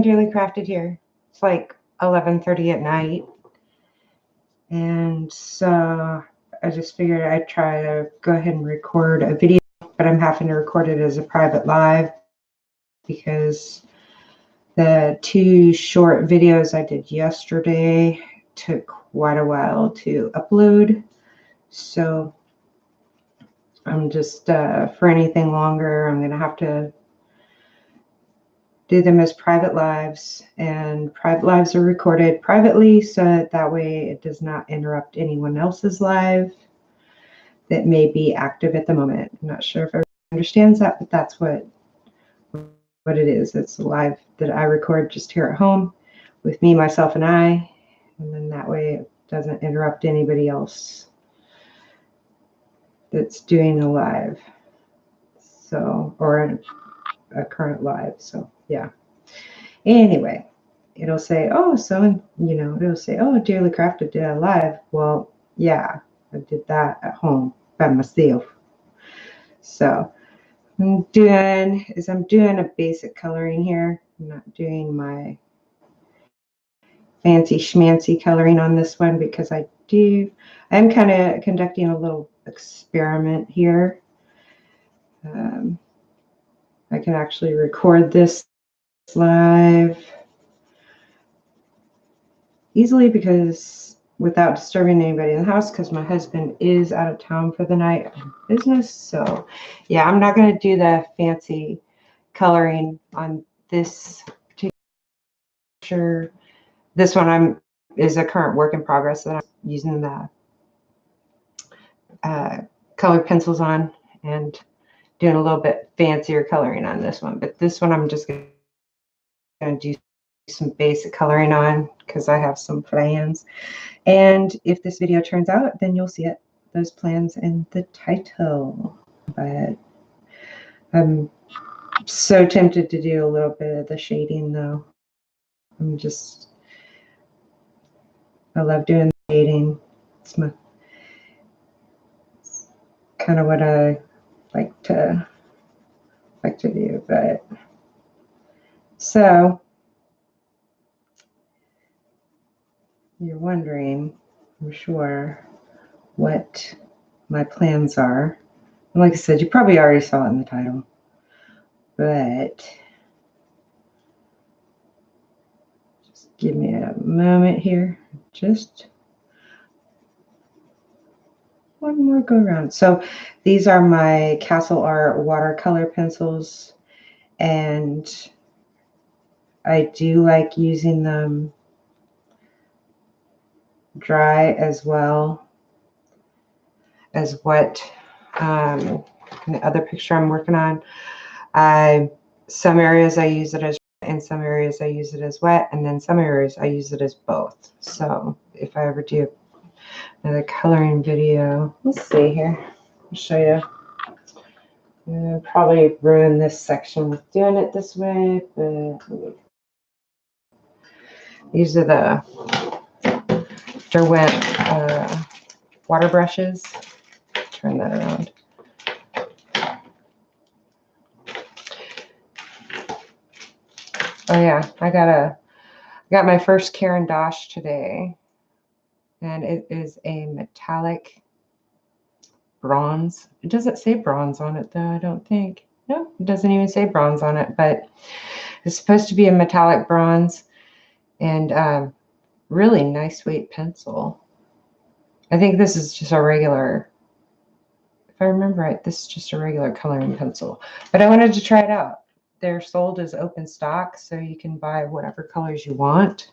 doing Daily Crafted here. It's like 11:30 at night. And so I just figured I'd try to go ahead and record a video, but I'm having to record it as a private live because the 2 short videos I did yesterday took quite a while to upload. So I'm just, for anything longer, I'm going to have to do them as private lives, and private lives are that privately so that way it does not interrupt anyone else's live that may be active at the moment. I'm not sure if everyone understands that, but that's what it is. It's a live that I record just here at home with me, myself, and I, and then that way it doesn't interrupt anybody else that's doing a live, so, or a current live. So yeah, anyway, it'll say, oh, so, it'll say, oh, Daily Crafted did a live. Well, yeah, I did that at home by myself. So I'm doing a basic coloring here. I'm not doing my fancy schmancy coloring on this one because I'm kind of conducting a little experiment here. I can actually record this live easily because without disturbing anybody in the house, because my husband is out of town for the night on business. So yeah, I'm not going to do the fancy coloring on this particular picture. This one is a current work in progress that I'm using the colored pencils on and doing a little bit fancier coloring on this one. But this one I'm just going to do some basic coloring on because I have some plans. And if this video turns out, then you'll see those plans in the title. But I'm so tempted to do a little bit of the shading though. I love doing the shading. It's kind of what I like to do. But so you're wondering, I'm sure, what my plans are. And like I said, you probably already saw it in the title, but just give me a moment here. Just one more go around. So these are my Castle Art watercolor pencils, and I do like using them dry as well as what the other picture I'm working on. Some areas I use it as, in some areas I use it as wet, and then some areas I use it as both. So if I ever do another coloring video, let's see here, I'll show you. I'll probably ruin this section with doing it this way, but these are the Derwent water brushes. Turn that around. Oh yeah, I got my first Caran d'Ache today, and it is a metallic bronze. It doesn't say bronze on it though, I don't think. No, it doesn't even say bronze on it, but it's supposed to be a metallic bronze, and really nice weight pencil. I think this is just a regular, if I remember right, this is just a regular coloring pencil, but I wanted to try it out. They're sold as open stock, so you can buy whatever colors you want.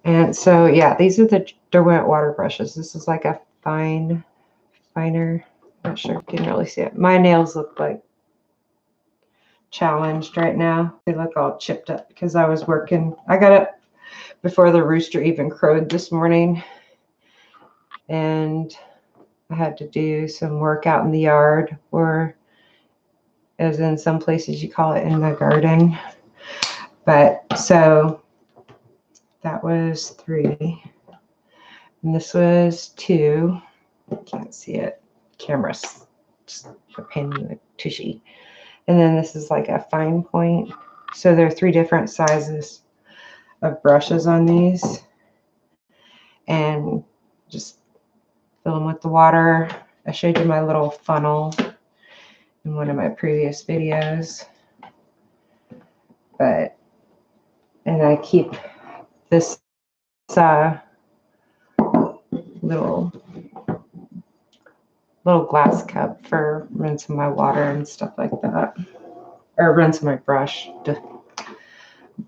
And so, yeah, these are the Derwent water brushes. This is like a finer, not sure if you can really see it. My nails look like challenged right now. They look all chipped up because I was working. I got up before the rooster even crowed this morning, and I had to do some work out in the yard, or as in some places you call it in the garden. But so that was 3, and this was 2. Can't see it. Camera's just a pain in the tushy. And then this is like a fine point. So there are 3 different sizes of brushes on these. And just fill them with the water. I showed you my little funnel in one of my previous videos. And I keep this little glass cup for rinsing my water and stuff like that, or rinsing my brush.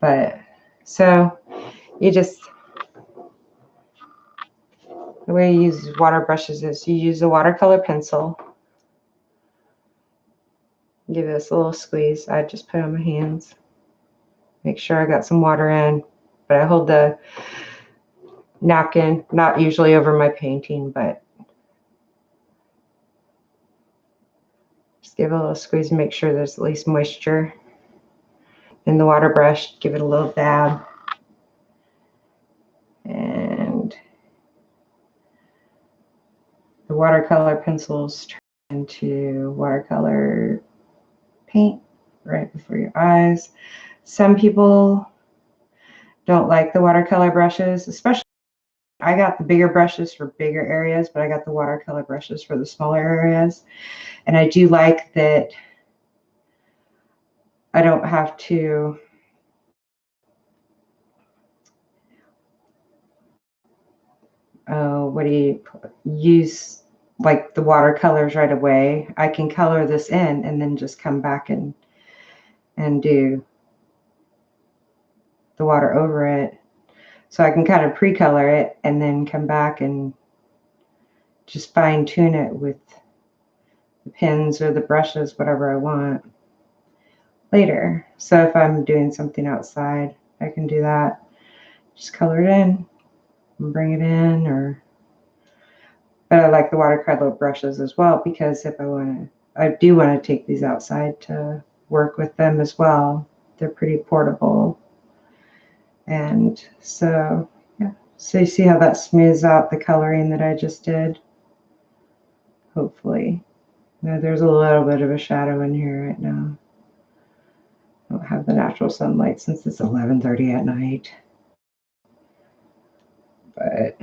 But so you just, the way you use water brushes is you use a watercolor pencil, give this a little squeeze. I just put it on my hands, make sure I got some water in, but I hold the napkin, not usually over my painting, but just give it a little squeeze and make sure there's at least moisture in the water brush. Give it a little dab, and the watercolor pencils turn into watercolor paint right before your eyes. Some people don't like the watercolor brushes, especially I got the bigger brushes for bigger areas, but I got the watercolor brushes for the smaller areas. And I do like that I don't have to use like the watercolors right away. I can color this in and then just come back and do the water over it. So I can kind of pre-color it and then come back and just fine tune it with the pens or the brushes, whatever I want later. So if I'm doing something outside, I can do that. Just color it in and bring it in, but I like the watercolor brushes as well, because if I do want to take these outside to work with them as well. They're pretty portable. And so, yeah. So you see how that smooths out the coloring that I just did? Hopefully. Now there's a little bit of a shadow in here right now. I don't have the natural sunlight since it's 11:30 at night. But,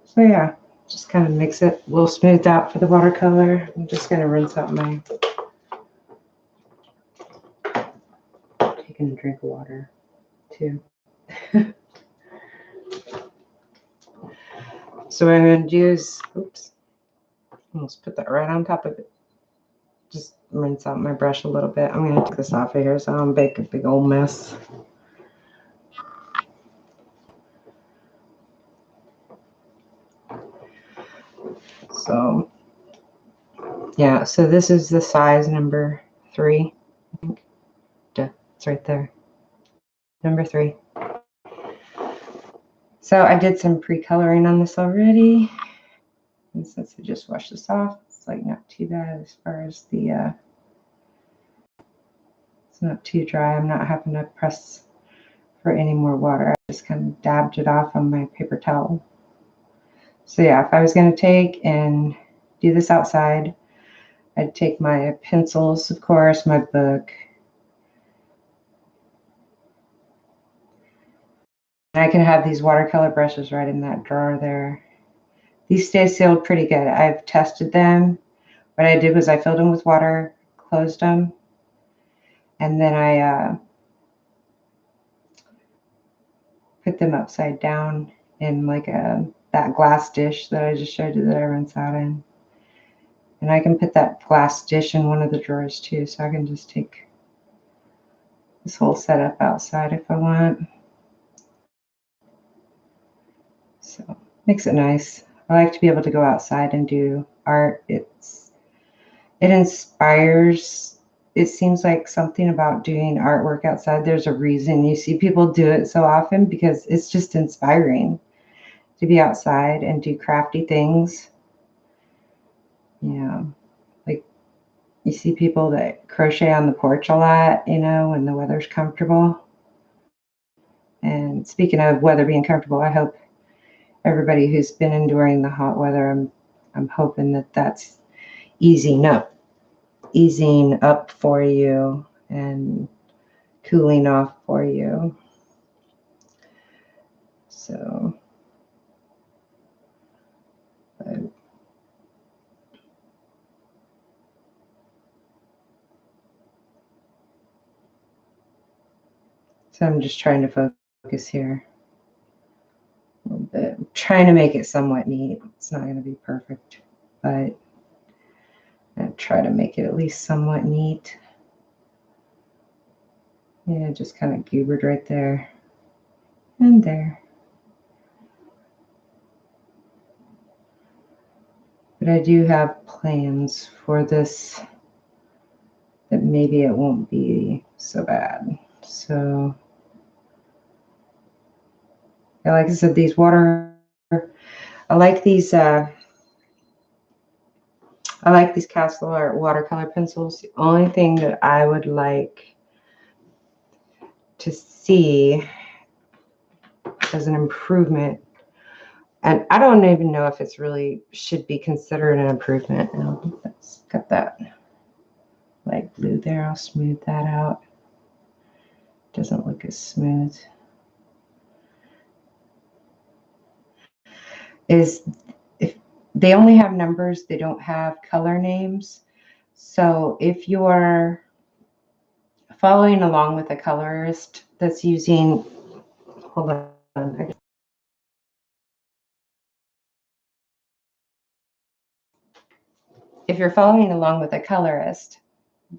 so yeah, just kind of mix it a little smoothed out for the watercolor. I'm just going to rinse out my, taking a drink of water too. So what I'm going to do is, oops, almost put that right on top of it. Just rinse out my brush a little bit. I'm going to take this off of here so I don't make a big old mess. So, yeah, so this is the size number 3. I think. It's right there. Number 3. So I did some pre-coloring on this already. And since I just washed this off, it's like not too bad as far as the, it's not too dry. I'm not having to press for any more water. I just kind of dabbed it off on my paper towel. So yeah, if I was going to take and do this outside, I'd take my pencils, of course, my book. And I can have these watercolor brushes right in that drawer there. These stay sealed pretty good. I've tested them. What I did was I filled them with water, closed them, and then I put them upside down in like that glass dish that I just showed you that I rinse out in. And I can put that glass dish in one of the drawers too, so I can just take this whole setup outside if I want. So makes it nice. I like to be able to go outside and do art. It inspires. It seems like something about doing artwork outside, there's a reason you see people do it so often, because it's just inspiring to be outside and do crafty things. Yeah, like you see people that crochet on the porch a lot, when the weather's comfortable. And speaking of weather being comfortable, I hope everybody who's been enduring the hot weather, I'm hoping that that's easing up for you, and cooling off for you. So I'm just trying to focus here a little bit. I'm trying to make it somewhat neat. It's not going to be perfect, but I'll try to make it at least somewhat neat. Yeah, just kind of goobered right there and there. But I do have plans for this that maybe it won't be so bad. So, yeah, like I said, these I like these Castle Art watercolor pencils. The only thing that I would like to see as an improvement, and I don't even know if it's really should be considered an improvement. And let's got that light blue there. I'll smooth that out. Doesn't look as smooth. Is if they only have numbers, they don't have color names. So if you're following along with a colorist that's using, hold on. If you're following along with a colorist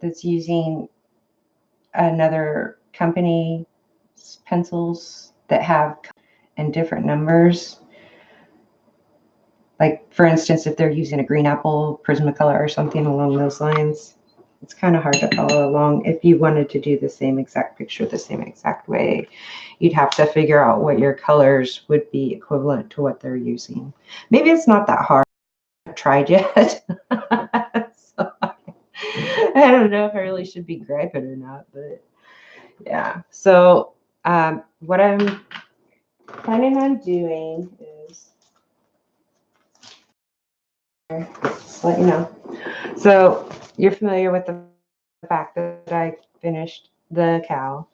that's using another company's pencils that have and different numbers, like for instance, if they're using a green apple Prismacolor or something along those lines, it's kind of hard to follow along. If you wanted to do the same exact picture the same exact way, you'd have to figure out what your colors would be equivalent to what they're using. Maybe it's not that hard. I haven't tried yet. So, I don't know if I really should be griping or not, but yeah. So what I'm planning on doing is, just let you know. So you're familiar with the fact that I finished the cow,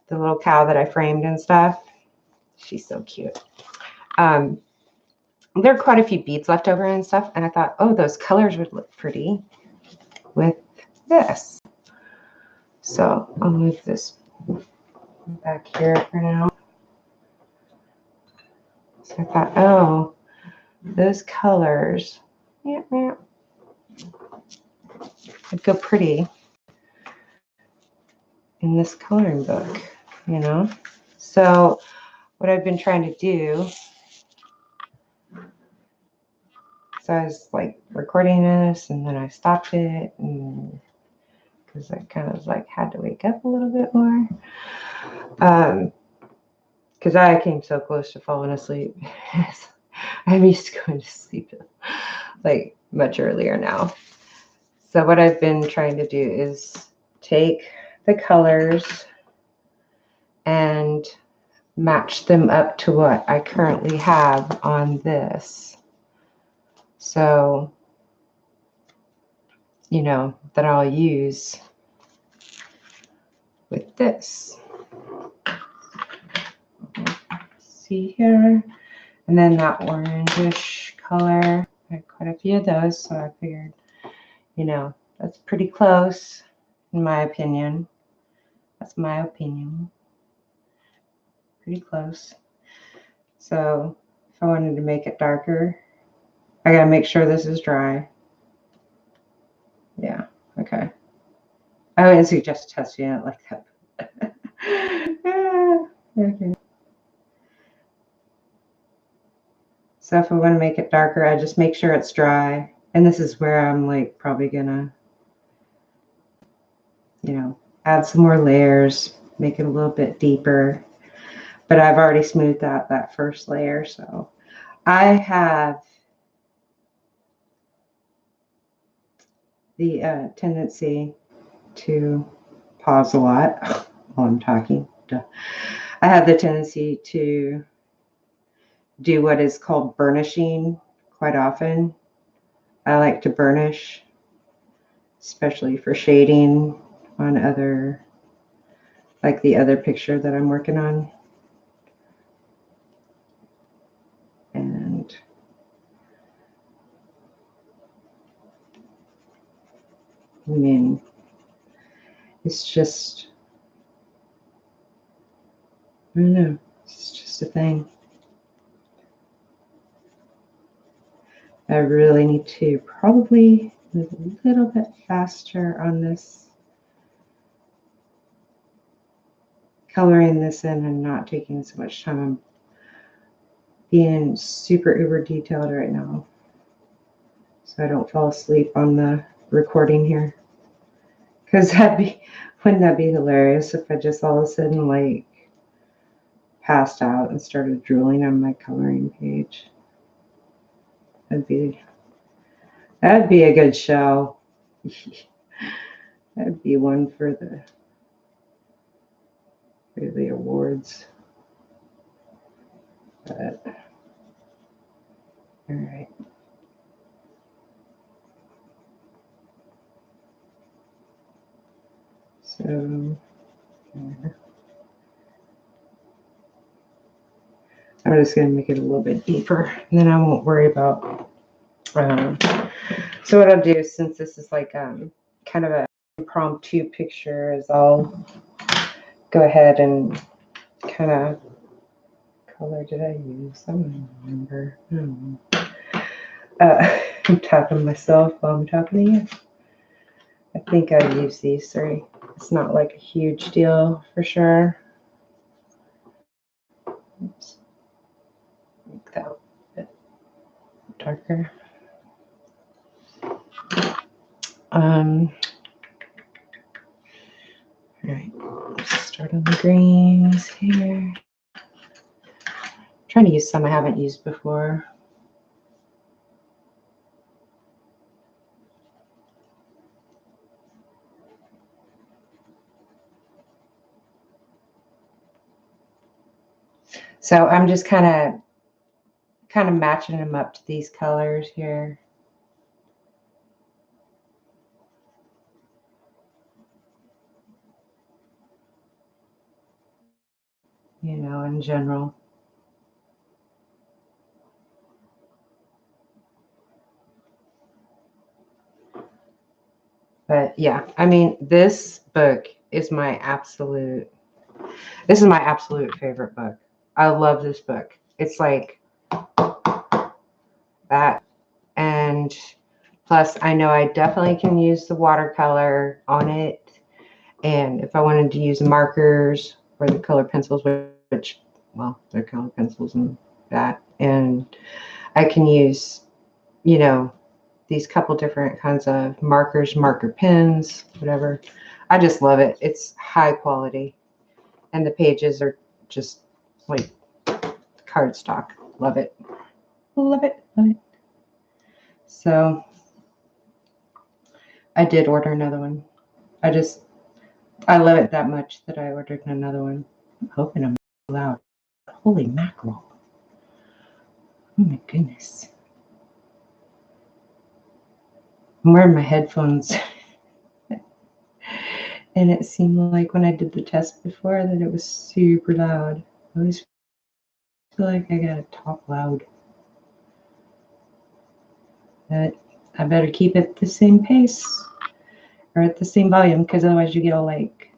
the little cow that I framed and stuff. She's so cute. There are quite a few beads left over and stuff, and I thought, oh, those colors would look pretty with this. So I'll move this back here for now. So I thought, oh, those colors, yeah, would go pretty in this coloring book, you know? So what I've been trying to do, so I was like recording this and then I stopped it and because I kind of like had to wake up a little bit more. Because I came so close to falling asleep. I'm used to going to sleep like much earlier now. So what I've been trying to do is take the colors and match them up to what I currently have on this. So, you know, that I'll use with this. See here? And then that orangish color. I had quite a few of those, so I figured, you know, that's pretty close, in my opinion. That's my opinion. Pretty close. So if I wanted to make it darker, I gotta make sure this is dry. Yeah, okay. I wouldn't suggest testing it like that. Okay. So if I want to make it darker, I just make sure it's dry. And this is where I'm like probably gonna, you know, add some more layers, make it a little bit deeper. But I've already smoothed out that first layer. So I have the tendency to pause a lot while I'm talking. I have the tendency to do what is called burnishing quite often. I like to burnish, especially for shading on other, like the other picture that I'm working on. And I mean, it's just, I don't know, it's just a thing. I really need to probably move a little bit faster on this, coloring this in and not taking so much time. I'm being super uber detailed right now, so I don't fall asleep on the recording here. Because wouldn't that be hilarious if I just all of a sudden like passed out and started drooling on my coloring page? That'd be a good show. That'd be one for the awards. But all right. So I'm just going to make it a little bit deeper, and then I won't worry about. So what I'll do, since this is like kind of an impromptu picture, is I'll go ahead and kind of color did I use? I don't remember. I don't know. I'm tapping myself while I'm talking to you. I think I use these three. It's not like a huge deal for sure. Oops. Make that a bit darker. All right, let's start on the greens here. I'm trying to use some I haven't used before. So I'm just kind of matching them up to these colors here. You know, in general. But yeah, I mean, this book is my absolute favorite book. I love this book. It's like that. And plus, I know I definitely can use the watercolor on it. And if I wanted to use markers or the color pencils, which, well, they're color pencils and that. And I can use, you know, these couple different kinds of markers, marker pens, whatever. I just love it. It's high quality. And the pages are just like cardstock. Love it. Love it. Love it. So I did order another one. I love it that much that I ordered another one. I'm hoping I'm loud. Holy mackerel. Oh my goodness. I'm wearing my headphones. And it seemed like when I did the test before that it was super loud. I always feel like I gotta talk loud. But I better keep it the same pace or at the same volume, because otherwise you get all like,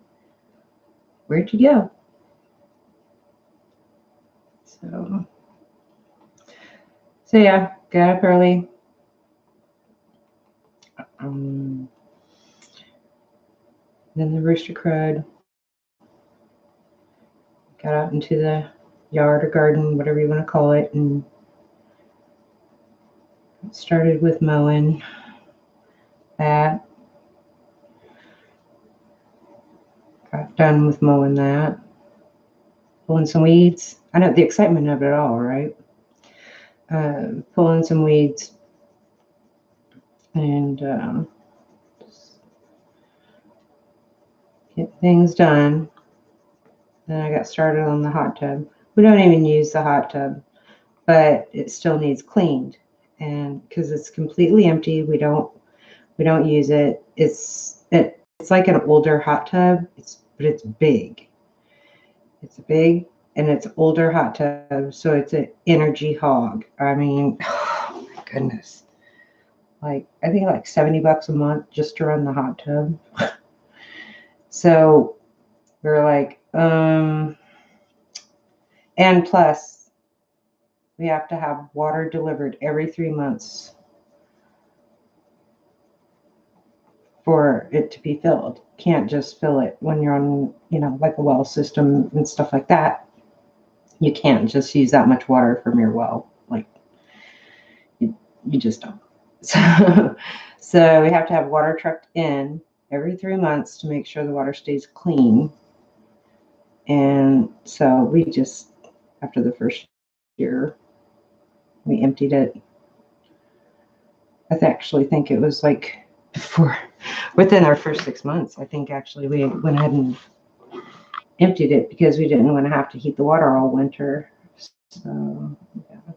where'd you go? So yeah, got up early. Then the rooster crowed. Got out into the yard or garden, whatever you want to call it, and started with mowing that. Got done with mowing that. Pulling some weeds. I know the excitement of it all, right? Pulling some weeds and get things done. Then I got started on the hot tub. We don't even use the hot tub, but it still needs cleaned, and because it's completely empty, we don't use it. It like an older hot tub. But it's big. It's big and it's older hot tub, so it's an energy hog. I mean, oh my goodness. Like I think like $70 a month just to run the hot tub. So we're like, and plus we have to have water delivered every 3 months for it to be filled. Can't just fill it when you're on, like a well system and stuff like that. You can't just use that much water from your well. Like you just don't. So we have to have water trucked in every 3 months to make sure the water stays clean. And so we just, after the first year, we emptied it. I actually think it was like within our first 6 months, I think actually we went ahead and emptied it because we didn't want to have to heat the water all winter. So, yeah.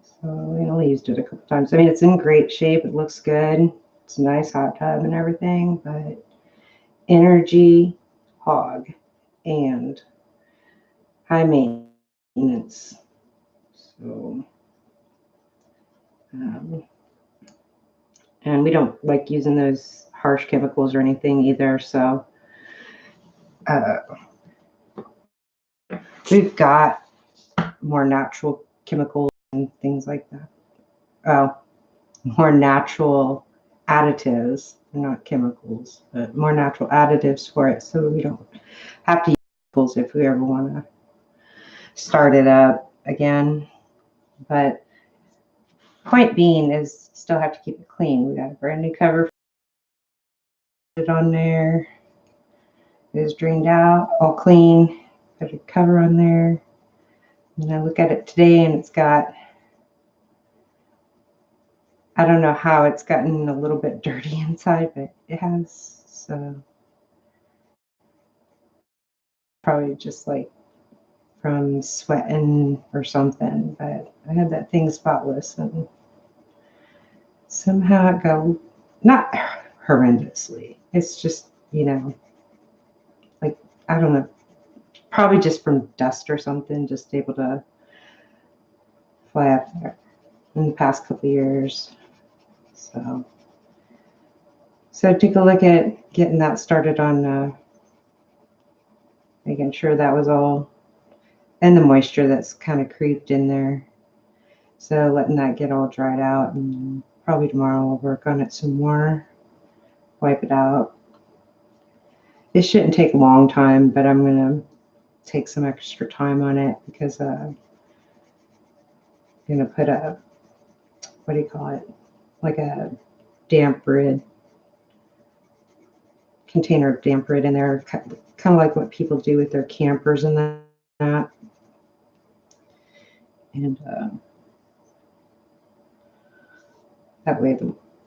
So we only used it a couple times. I mean, it's in great shape. It looks good. It's a nice hot tub and everything, but energy hog and high maintenance. So, and we don't like using those harsh chemicals or anything either. So we've got more natural chemicals and things like that. Oh, more natural additives, not chemicals, but more natural additives for it. So we don't have to use chemicals if we ever want to start it up again. But point being is still have to keep it clean. We got a brand new cover put it on there. It is drained out, all clean. Put a cover on there. And I look at it today and it's got, I don't know how it's gotten a little bit dirty inside, but it has. So probably just like from sweating or something, but I had that thing spotless and somehow it got, not horrendously. It's just, like, I don't know, probably just from dust or something, just able to fly up there in the past couple of years. So take a look at getting that started on making sure that was all, and the moisture that's kind of creeped in there. So letting that get all dried out, and probably tomorrow I'll work on it some more, wipe it out. It shouldn't take a long time, but I'm going to take some extra time on it because I'm going to put a, what do you call it, like a damp rid, container of damp rid in there, kind of like what people do with their campers and that. And that way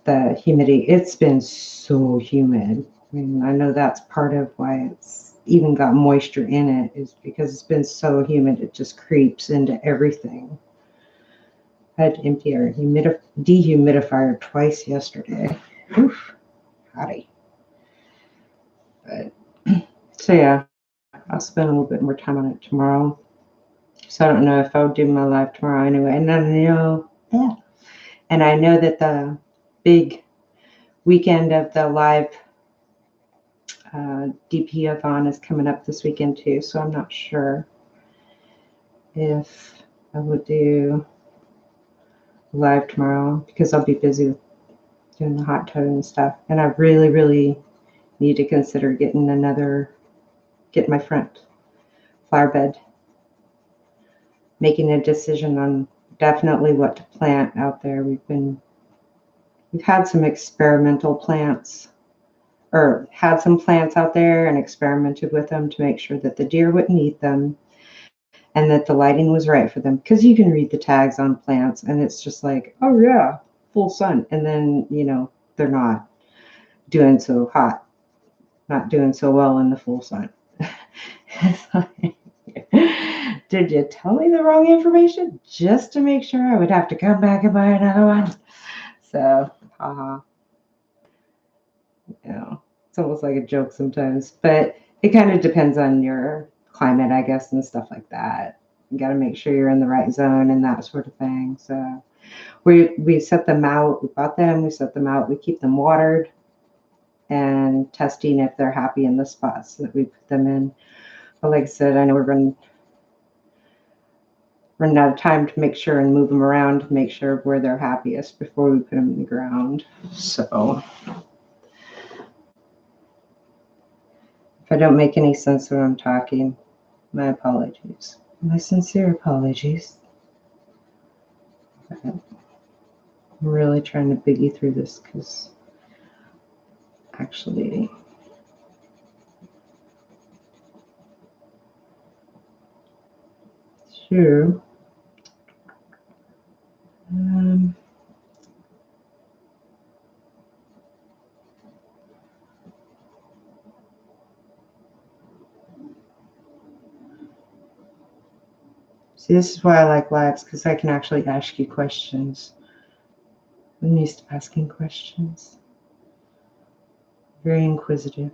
the humidity, it's been so humid. I mean, I know that's part of why it's even got moisture in it, is because it's been so humid, it just creeps into everything. I had to empty our dehumidifier twice yesterday. Oof, howdy. But, so yeah, I'll spend a little bit more time on it tomorrow. So I don't know if I'll do my live tomorrow anyway. And I know that the big weekend of the live DP-a-thon is coming up this weekend too. So I'm not sure if I would do live tomorrow because I'll be busy with doing the hot tub and stuff. And I really, really need to consider getting my front flower bed, making a decision on definitely what to plant out there. We've had some experimental plants, or had some plants out there and experimented with them to make sure that the deer wouldn't eat them and that the lighting was right for them. Because you can read the tags on plants and it's just like, oh yeah, full sun. And then, they're not doing so hot, not doing so well in the full sun. Did you tell me the wrong information just to make sure I would have to come back and buy another one? So, haha. You know, it's almost like a joke sometimes, but it kind of depends on your climate, I guess, and stuff like that. You got to make sure you're in the right zone and that sort of thing. So we set them out. We bought them. We set them out. We keep them watered and testing if they're happy in the spots that we put them in. But like I said, I know we're running out of time to make sure and move them around to make sure where they're happiest before we put them in the ground. So if I don't make any sense when I'm talking, my apologies. My sincere apologies. I'm really trying to biggie through this because actually sure. See, this is why I like lives, because I can actually ask you questions. I'm used to asking questions. Very inquisitive.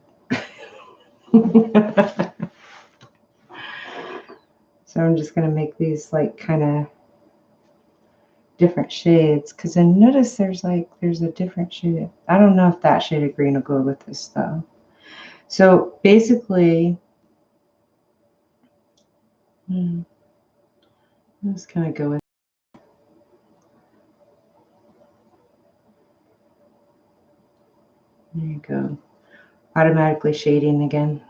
So I'm just going to make these like kind of different shades, because I noticed there's a different shade. I don't know if that shade of green will go with this though. So basically, I'm just going to go with. There you go. Automatically shading again.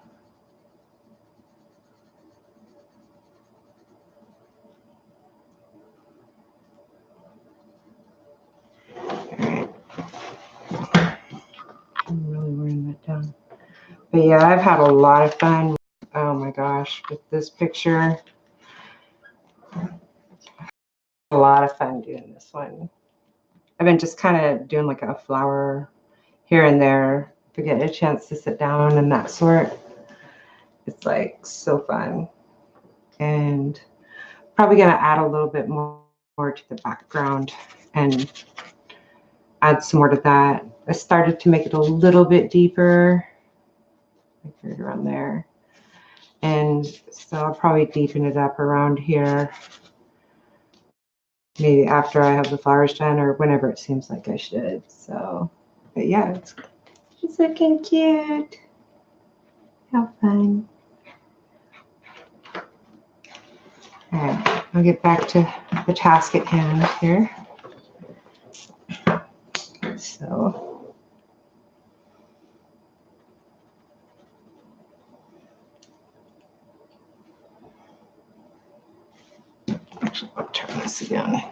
I'm really wearing that down. But yeah, I've had a lot of fun. Oh my gosh, with this picture. A lot of fun doing this one. I've been just kind of doing like a flower here and there to get a chance to sit down and that sort. It's like so fun. And probably going to add a little bit more to the background and add some more to that. I started to make it a little bit deeper, like right around there. And so I'll probably deepen it up around here, maybe after I have the flowers done or whenever it seems like I should. So, but yeah, it's looking cute. How fun. All right, I'll get back to the task at hand here. So, actually, I'll turn this again.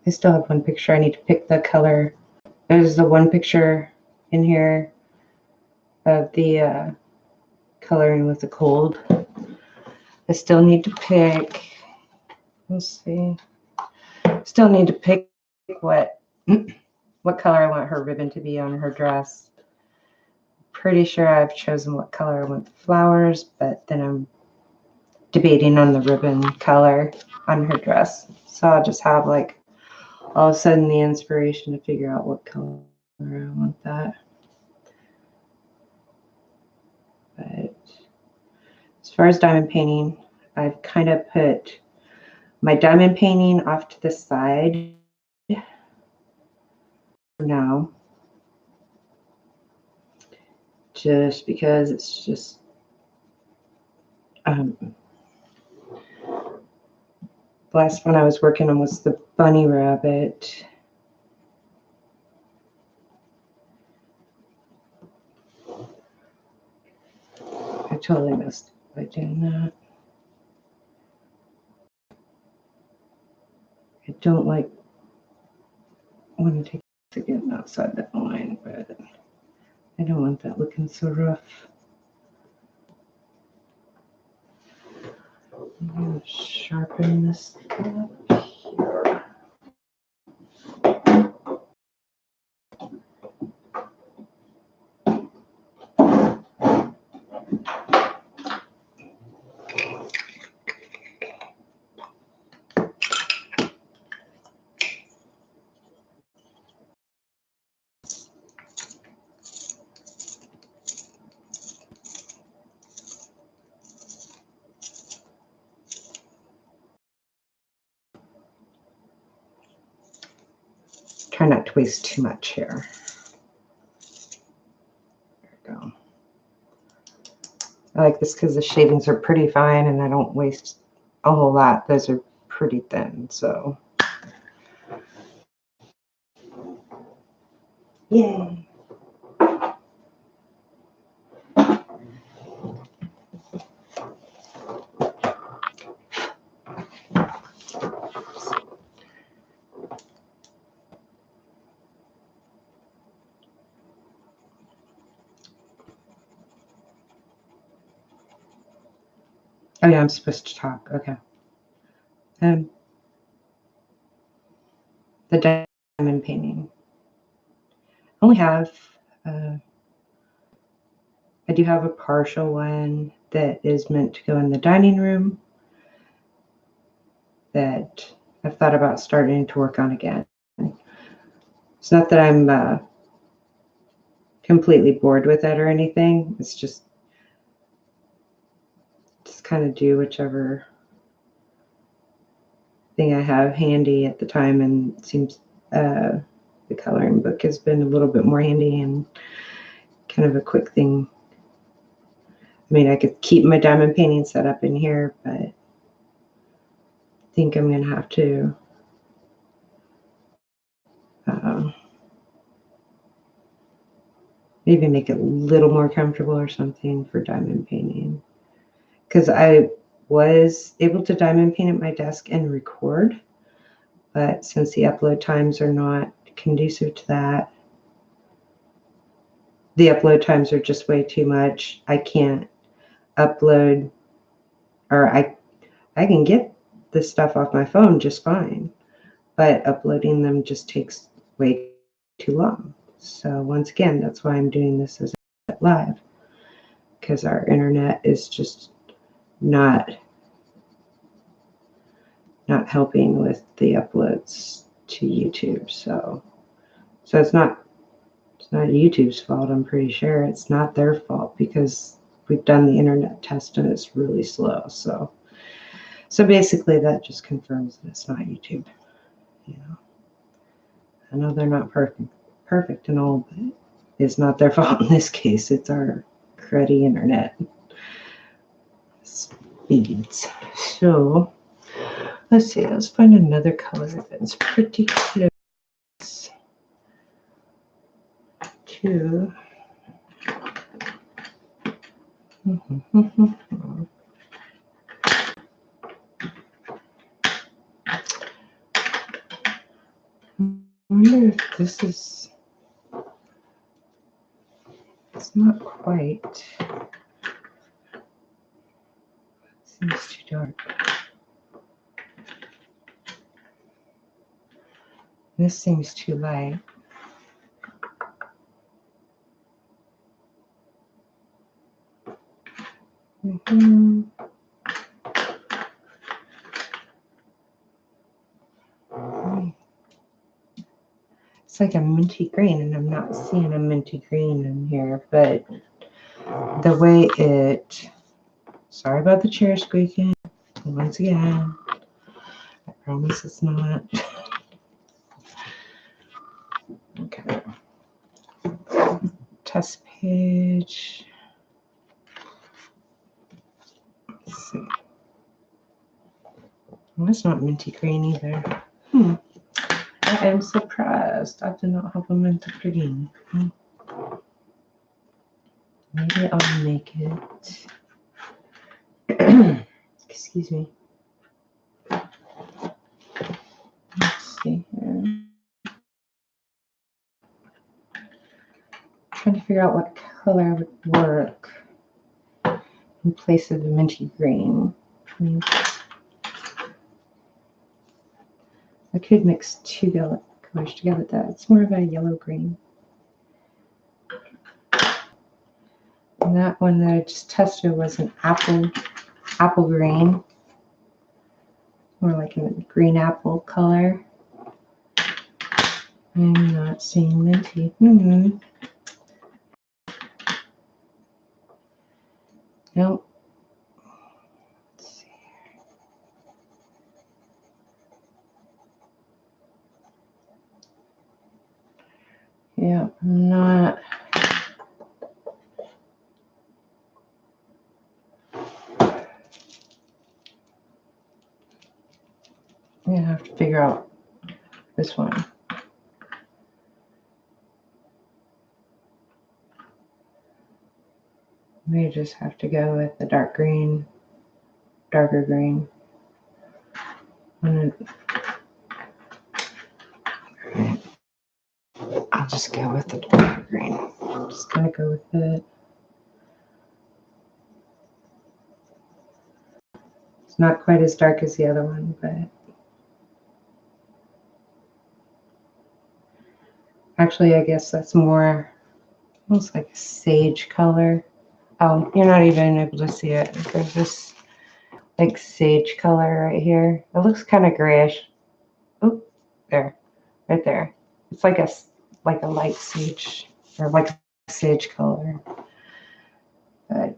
I still have one picture. I need to pick the color. There's the one picture in here of the coloring with the cold. I still need to pick. Let's see. Still need to pick what color I want her ribbon to be on her dress. Pretty sure I've chosen what color I want the flowers, but then I'm debating on the ribbon color on her dress. So I'll just have like all of a sudden the inspiration to figure out what color I want that. But as far as diamond painting, I've kind of put my diamond painting off to the side for now, just because it's just the last one I was working on was the bunny rabbit. I totally missed by doing that. I don't like want to take this again outside that line, but I don't want that looking so rough. I'm going to sharpen this up here. try not to waste too much here. There we go. I like this because the shavings are pretty fine and I don't waste a whole lot. Those are pretty thin, so. Yay. Oh yeah, I'm supposed to talk. Okay. The diamond painting. I only have, I do have a partial one that is meant to go in the dining room that I've thought about starting to work on again. It's not that I'm completely bored with it or anything. It's just kind of do whichever thing I have handy at the time, and it seems the coloring book has been a little bit more handy and kind of a quick thing. I mean, I could keep my diamond painting set up in here, but I think I'm going to have to maybe make it a little more comfortable or something for diamond painting. Because I was able to diamond paint at my desk and record, but since the upload times are not conducive to that, the upload times are just way too much. I can't upload, or I can get this stuff off my phone just fine, but uploading them just takes way too long. So once again, that's why I'm doing this as a live, because our internet is just not helping with the uploads to YouTube. So it's not YouTube's fault. I'm pretty sure it's not their fault because we've done the internet test and it's really slow. So basically that just confirms that it's not YouTube. You know, I know they're not perfect and all, but it's not their fault in this case. It's our cruddy internet speeds. So let's see. Let's find another color that's pretty close to. I wonder if this is. It's not quite. It seems too dark. This seems too light. It's like a minty green, and I'm not seeing a minty green in here, but the way it, sorry about the chair squeaking, once again, I promise it's not. Okay. Test page. Let's see. Well, it's not minty green either. I am surprised. I did not have a minty green. Maybe I'll make it. Excuse me. Let's see here. Trying to figure out what color would work in place of the minty green. I could mix two colors together. That's more of a yellow green. And that one that I just tested was an apple green, more like a green apple color. I'm not seeing minty. Nope. Let's see. Yeah, I'm not. I'm gonna have to figure out this one. We just have to go with the dark green, darker green. I'll just go with the darker green. I'm just gonna go with it. It's not quite as dark as the other one, but actually I guess that's more almost like a sage color. Oh, you're not even able to see it. There's this like sage color right here. It looks kind of grayish. Oh, there, right there. It's like a light sage or like a sage color. But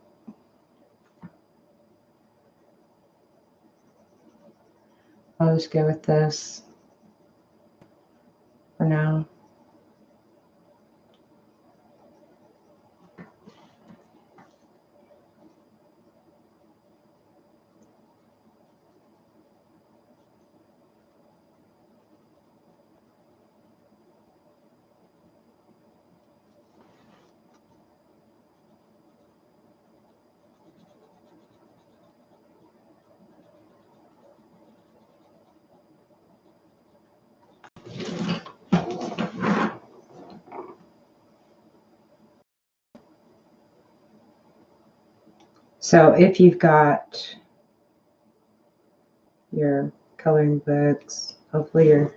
I'll just go with this for now. So if you've got your coloring books, hopefully you're,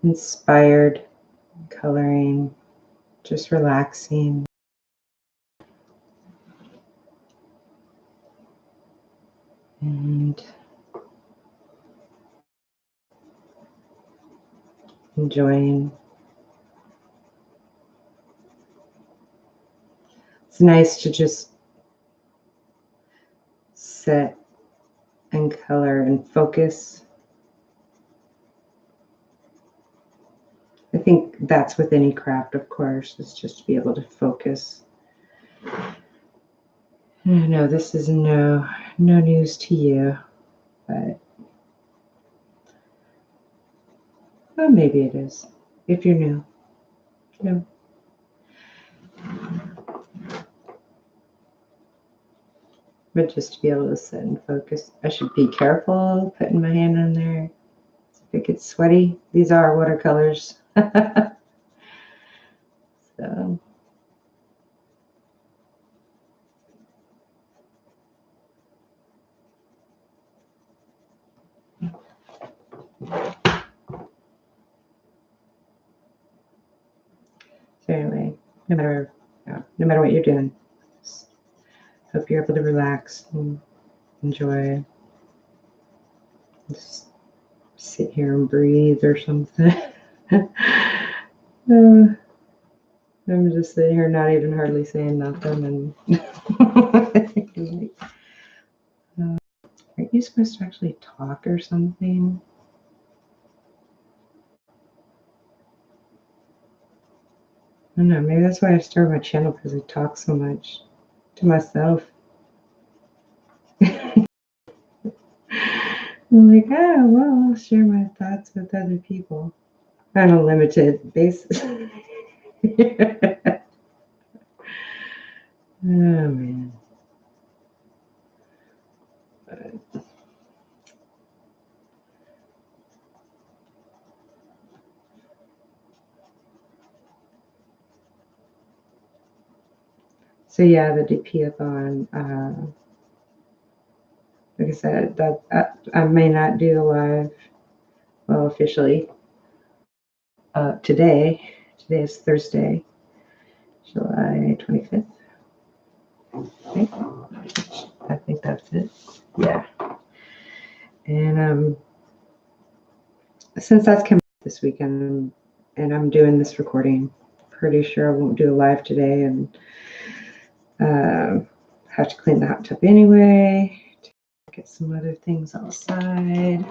inspired coloring, just relaxing. And enjoying. It's nice to just sit and color and focus. I think that's with any craft, of course, is just to be able to focus. I know this is no news to you, but well, maybe it is if you're new. But just to be able to sit and focus. I should be careful putting my hand on there. If it gets sweaty, these are watercolors. So. So anyway, no matter what you're doing, just hope you're able to relax and enjoy. Just sit here and breathe or something. I'm just sitting here, not even hardly saying nothing, and aren't you supposed to actually talk or something? I don't know, maybe that's why I started my channel, because I talk so much to myself. I'm like, oh, well, I'll share my thoughts with other people on a limited basis. Oh, man. So yeah, the DP-a-thon, like I said, that I may not do the live, well, officially today. Today is Thursday, July 25th. I think that's it. Yeah. And since that's coming this weekend and I'm doing this recording, pretty sure I won't do a live today, and have to clean the hot tub anyway, get some other things outside.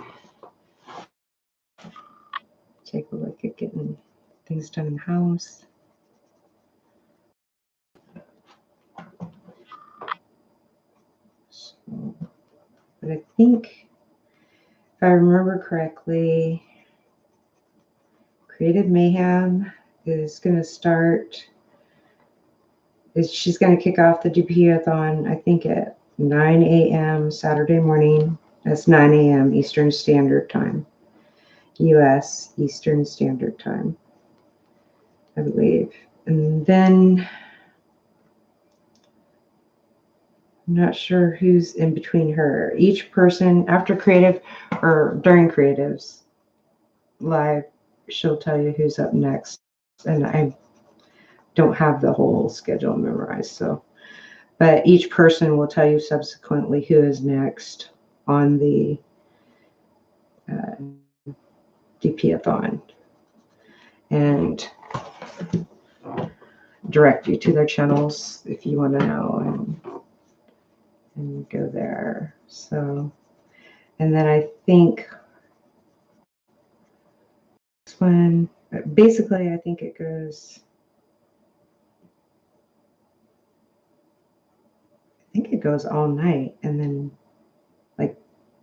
take a look at getting things done in the house. So, but I think, if I remember correctly, Creative Mayhem is going to start. She's going to kick off the DP-a-thon, I think, at 9 a.m. Saturday morning. That's 9 a.m. Eastern Standard Time. U.S. Eastern Standard Time, I believe. And then I'm not sure who's in between her. Each person, after Creative or during Creatives Live, she'll tell you who's up next. And I don't have the whole schedule memorized, so. But each person will tell you subsequently who is next on the DP-a-thon and direct you to their channels if you want to know and go there. So, and then I think this one, basically I think it goes, all night. And then like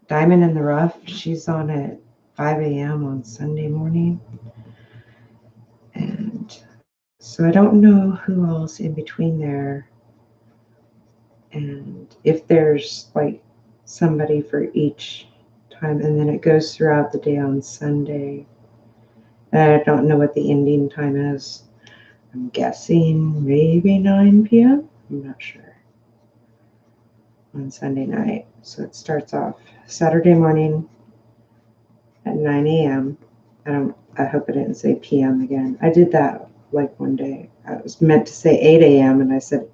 Diamond in the Rough, she's on at 5 a.m. on Sunday morning. And so I don't know who else in between there. And if there's like somebody for each time, and then it goes throughout the day on Sunday. And I don't know what the ending time is. I'm guessing maybe 9 p.m. I'm not sure. On Sunday night. So it starts off Saturday morning at 9 a.m. I hope I didn't say p.m. again. I did that like one day. I was meant to say 8 a.m. and I said,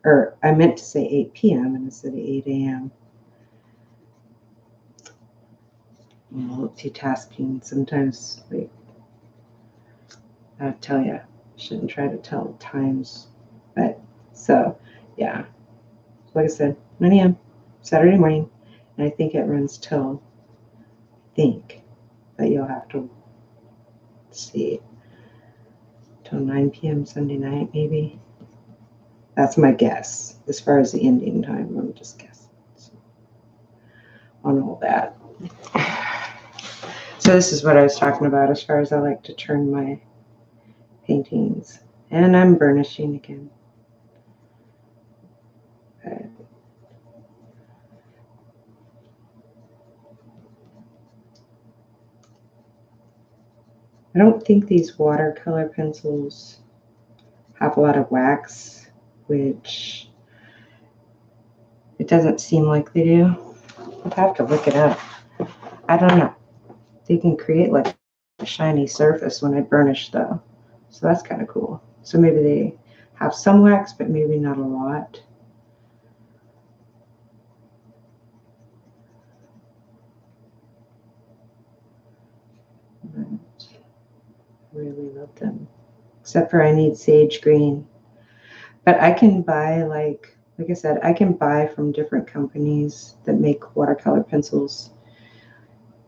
or I meant to say 8 p.m. and I said 8 a.m. Multitasking sometimes, like, I tell you, I shouldn't try to tell times. But so, yeah. Like I said, 9 a.m. Saturday morning, and I think it runs till, but you'll have to see, till 9 p.m. Sunday night, maybe. That's my guess. As far as the ending time, I'm just guessing. So, on all that. So this is what I was talking about as far as I like to turn my paintings. And I'm burnishing again. But I don't think these watercolor pencils have a lot of wax, which it doesn't seem like they do. I'd have to look it up. I don't know. They can create like a shiny surface when I burnish though. So that's kind of cool. So maybe they have some wax, but maybe not a lot. But I really love them. Except for I need sage green. But I can buy like I said, I can buy from different companies that make watercolor pencils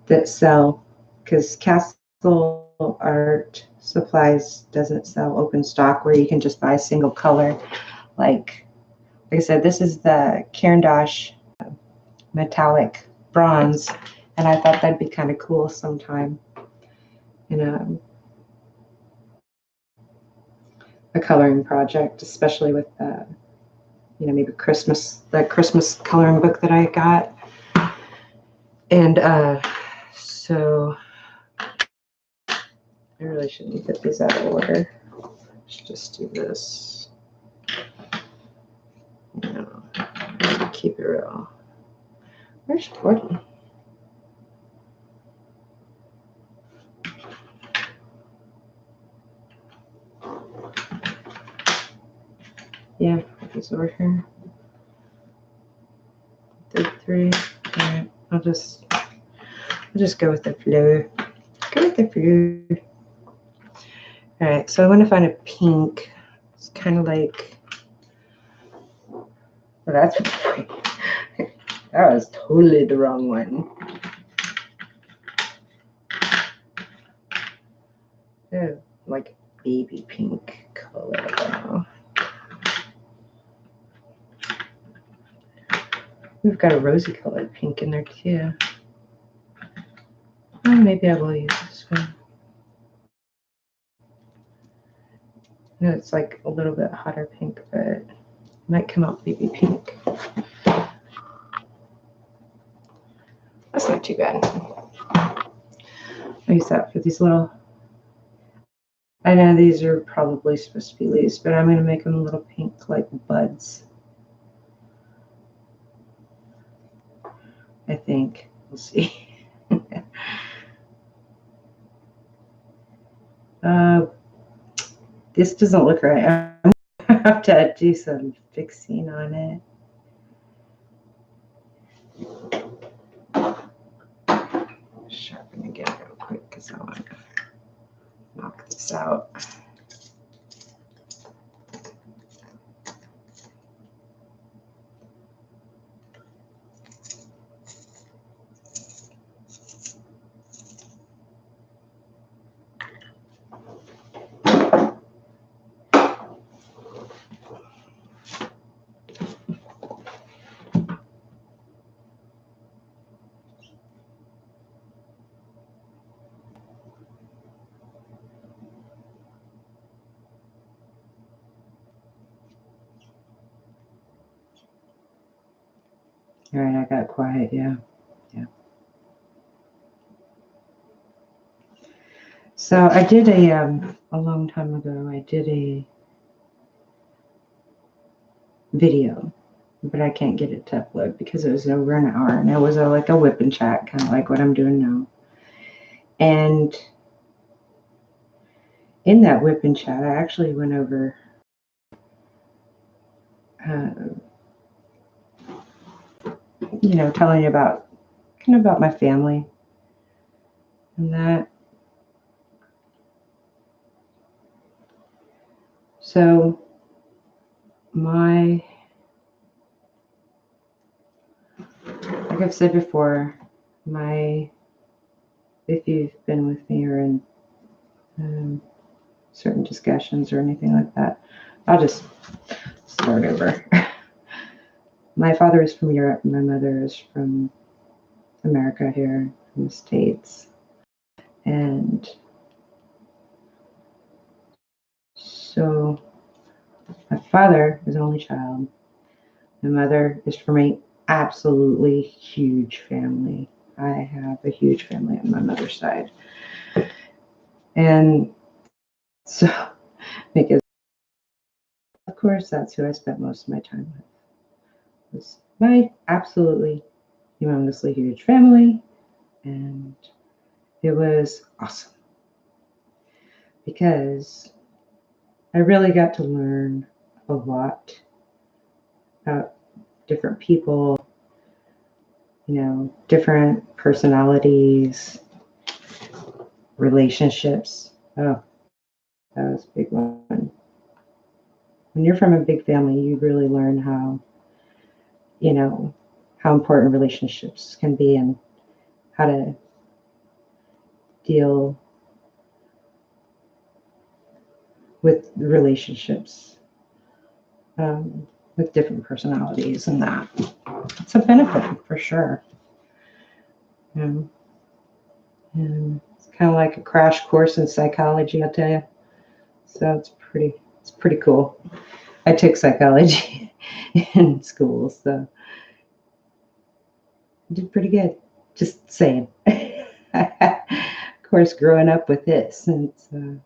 that sell, because Castle Art Supplies doesn't sell open stock where you can just buy a single color. Like I said, this is the Caran d'Ache metallic bronze, and I thought that'd be kind of cool sometime in a coloring project, especially with maybe the Christmas coloring book that I got. And so I really shouldn't put these out of order. I should just do this. Keep it real. Where's Jordan? Yeah, it's over here. 33. All right, I'll just go with the flow. Go with the flow. All right, so I want to find a pink. It's kind of like. Well, that's that was totally the wrong one. baby pink color though. We've got a rosy colored pink in there too. Oh, maybe I will use this one. No, it's like a little bit hotter pink, but it might come out baby pink. That's not too bad. I use that for these little, I know these are probably supposed to be leaves, but I'm going to make them little pink like buds. I think. We'll see. This doesn't look right. I'm going to have to do some fixing on it. Sharpen again real quick because I want to knock this out. All right, I got quiet, yeah. So I did a long time ago, I did a video, but I can't get it to upload because it was over an hour, and it was like a whip and chat, kind of like what I'm doing now. And in that whip and chat, I actually went over you know, telling you about kind of about my family and that. So like I've said before, if you've been with me or in certain discussions or anything like that, I'll just start over. My father is from Europe, and my mother is from America here in the States. And so my father is an only child. My mother is from an absolutely huge family. I have a huge family on my mother's side. And so, because of course, that's who I spent most of my time with. It was my absolutely humongously huge family. And it was awesome because I really got to learn a lot about different people, you know, different personalities, relationships. Oh, that was a big one. When you're from a big family, you really learn how, you know, how important relationships can be and how to deal with relationships with different personalities, and that it's a benefit for sure. And it's kind of like a crash course in psychology, I'll tell you. So it's pretty cool. I took psychology in school, so I did pretty good. Just saying. Of course, growing up with it since you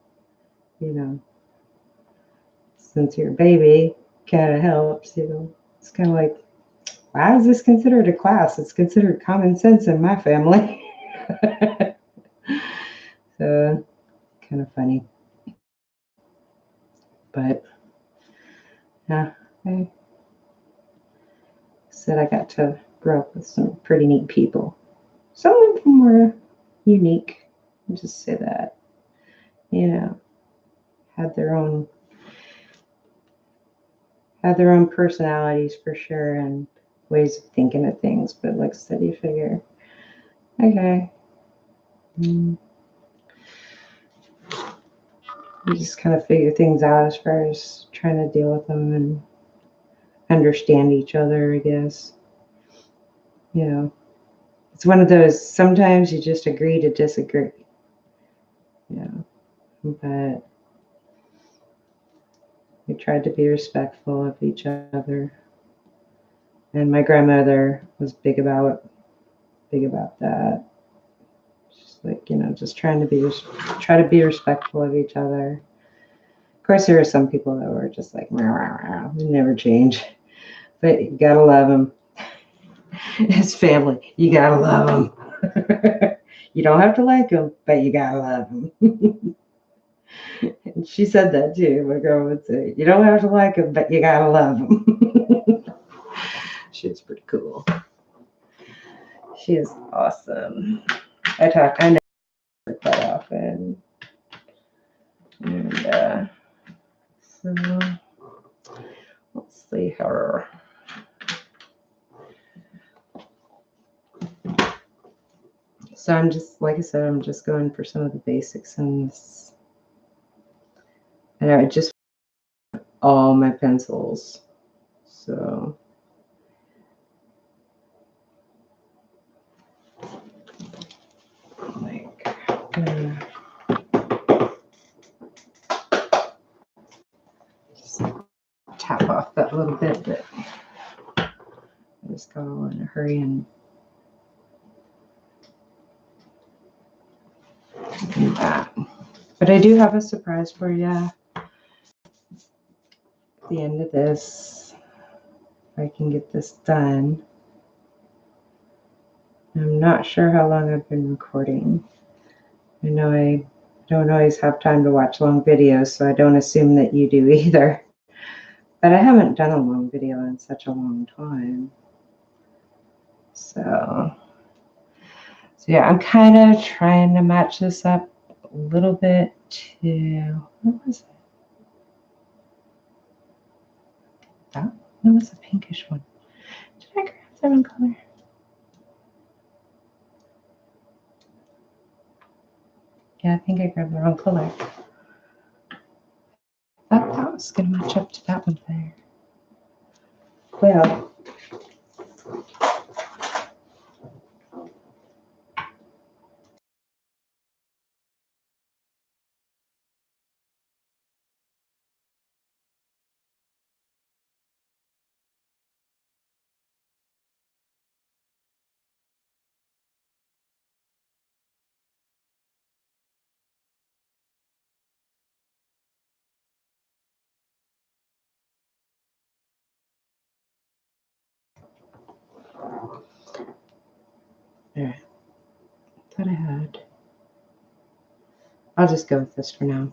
know, since you're a baby, kind of helps. You know, it's kind of like, why is this considered a class? It's considered common sense in my family. So, kind of funny. But, yeah, I said I got to grow up with some pretty neat people. Some of them were unique. I'll just say that. You know, had their own personalities for sure and ways of thinking of things. But like I said, you figure, okay. you just kind of figure things out as far as trying to deal with them and understand each other, I guess. You know, it's one of those, sometimes you just agree to disagree. Yeah, but we tried to be respectful of each other. And my grandmother was big about that. She's like, you know, just try to be respectful of each other. Of course, there are some people that were just like, rah, rah, rah, never change. But you gotta love them. It's family. You gotta love them. You don't have to like them, but you gotta love them. And she said that too. My girl would say, you don't have to like them, but you gotta love them. She's pretty cool. She is awesome. I never work that often. And so let's see her. So I'm just, like I said, I'm just going for some of the basics in this. And I just all my pencils. So like just tap off that little bit that I just got all in a hurry and do that. But I do have a surprise for you at the end of this. If I can get this done. I'm not sure how long I've been recording. I know I don't always have time to watch long videos, so I don't assume that you do either. But I haven't done a long video in such a long time. So yeah, I'm kind of trying to match this up a little bit to, what was it? That was a pinkish one. Did I grab the wrong color? Yeah, I think I grabbed the wrong color. That was going to match up to that one there. Well, there. Thought I had. I'll just go with this for now.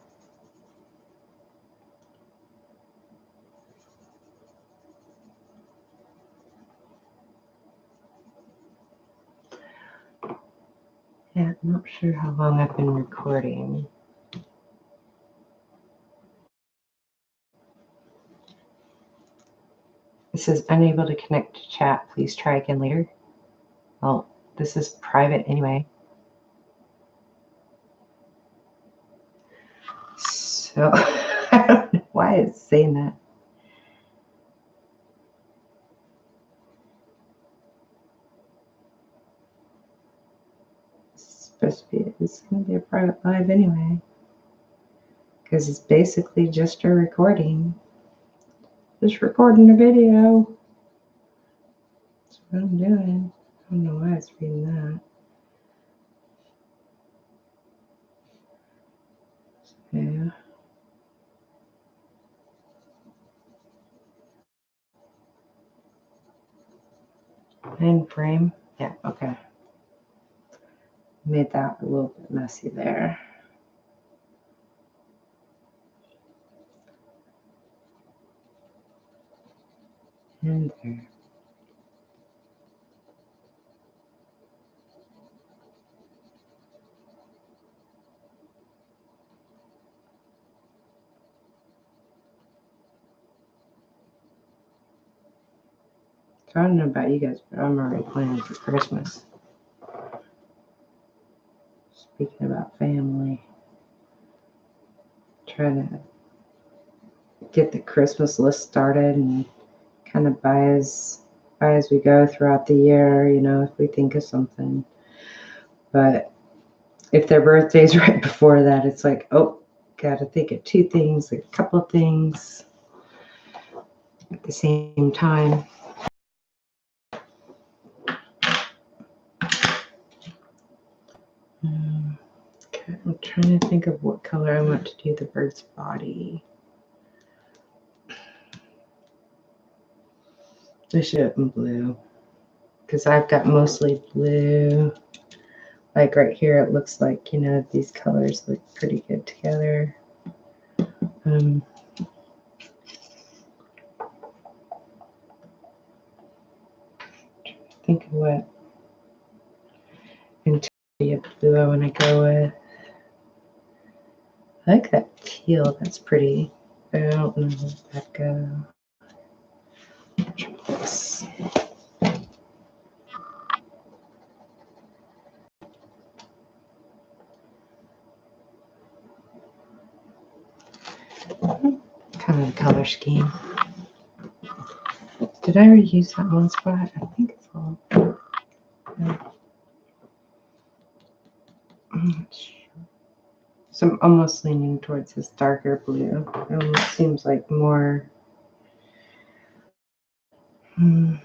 Yeah, I'm not sure how long I've been recording. It says unable to connect to chat. Please try again later. Well, this is private anyway. So I don't know why it's saying that. It's going to be a private live anyway. Because it's basically just a recording. Just recording a video. That's what I'm doing. I don't know why it's reading that. Yeah. In frame. Yeah, okay. Made that a little bit messy there. And there. So I don't know about you guys, but I'm already planning for Christmas. Speaking about family. trying to get the Christmas list started and kind of buy as we go throughout the year, you know, if we think of something. But if their birthday's right before that, it's like, oh, gotta think of two things, like a couple of things at the same time. Okay, I'm trying to think of what color I want to do the bird's body. I should have been blue because I've got mostly blue. Like right here, it looks like, you know, these colors look pretty good together. Think of what interior blue I want to go with. I like that teal. That's pretty. I don't know where that go. Kind of the color scheme. Did I reuse that one spot? I think it's all. So I'm almost leaning towards this darker blue. It almost seems like more. Alright.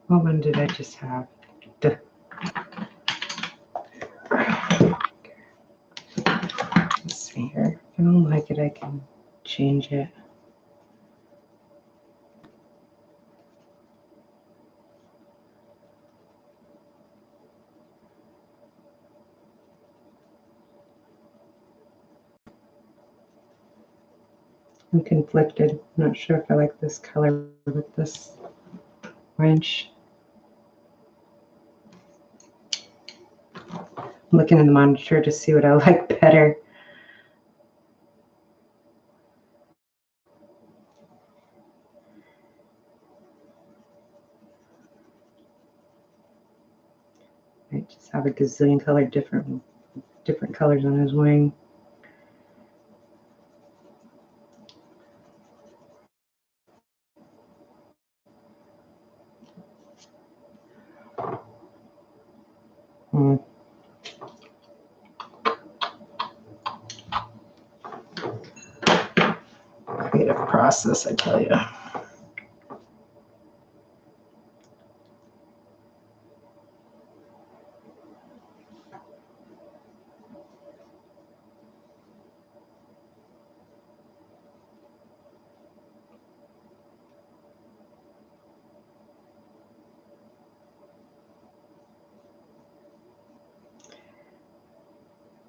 What one did I just have? Let's see here. If I don't like it, I can change it. I'm conflicted. I'm not sure if I like this color with this orange. I'm looking in the monitor to see what I like better. I just have a gazillion color different colors on his wing. Creative process, I tell you.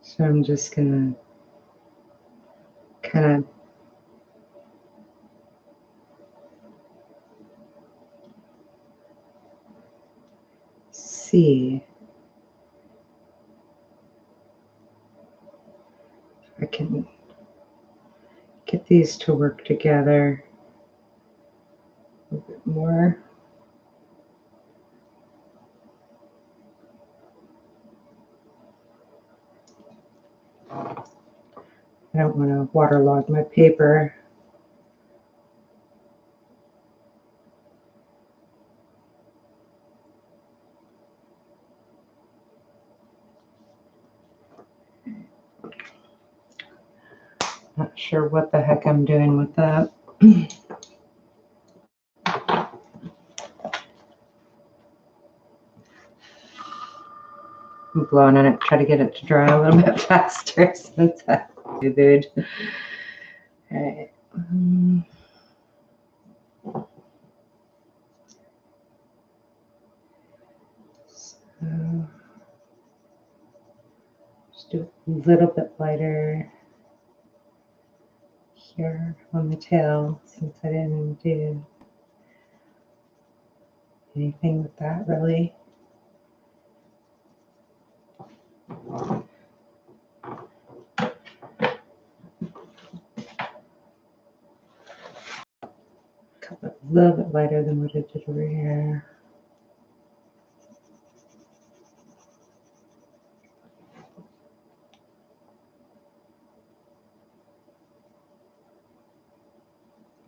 So I'm just gonna kind of see if I can get these to work together a bit more. I don't want to waterlog my paper. Not sure what the heck I'm doing with that. I'm blowing on it, try to get it to dry a little bit faster since I dude. All right. So just do a little bit lighter here on the tail since I didn't do anything with that really. a little bit lighter than what I did over here.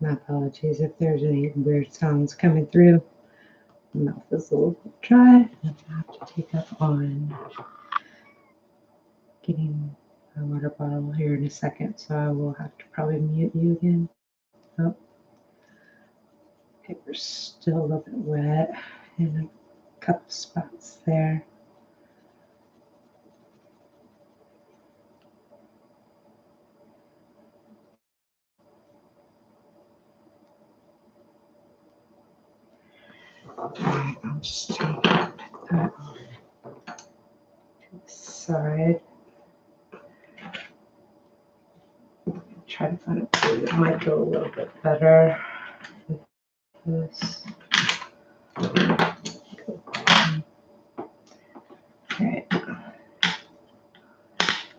My apologies if there's any weird sounds coming through. My mouth is a little dry. I have to take up on getting my water bottle here in a second, so I will have to probably mute you again. Oh, paper's still a little bit wet in a couple spots there. Alright, I'll just take that to the side. Try to find a blue that might go a little bit better with this. Okay.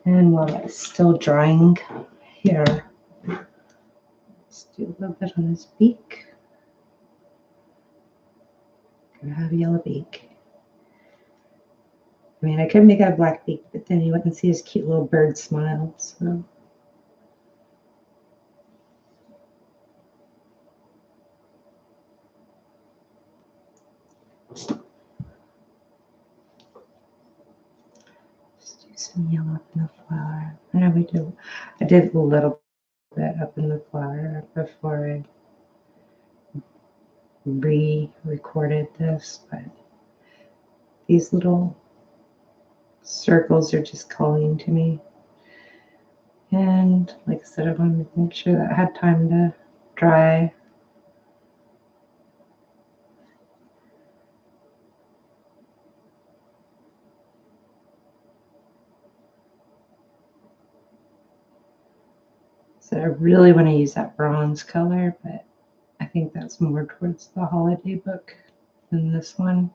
And while it's still drying here, let's do a little bit on his beak. Gonna have a yellow beak. I mean, I could make a black beak, but then you wouldn't see his cute little bird smile. So. Just do some yellow up in the flower. I know I did a little bit up in the flower before I re-recorded this, but these little circles are just calling to me. And like I said, I wanted to make sure that I had time to dry. So I really want to use that bronze color, but I think that's more towards the holiday book than this one.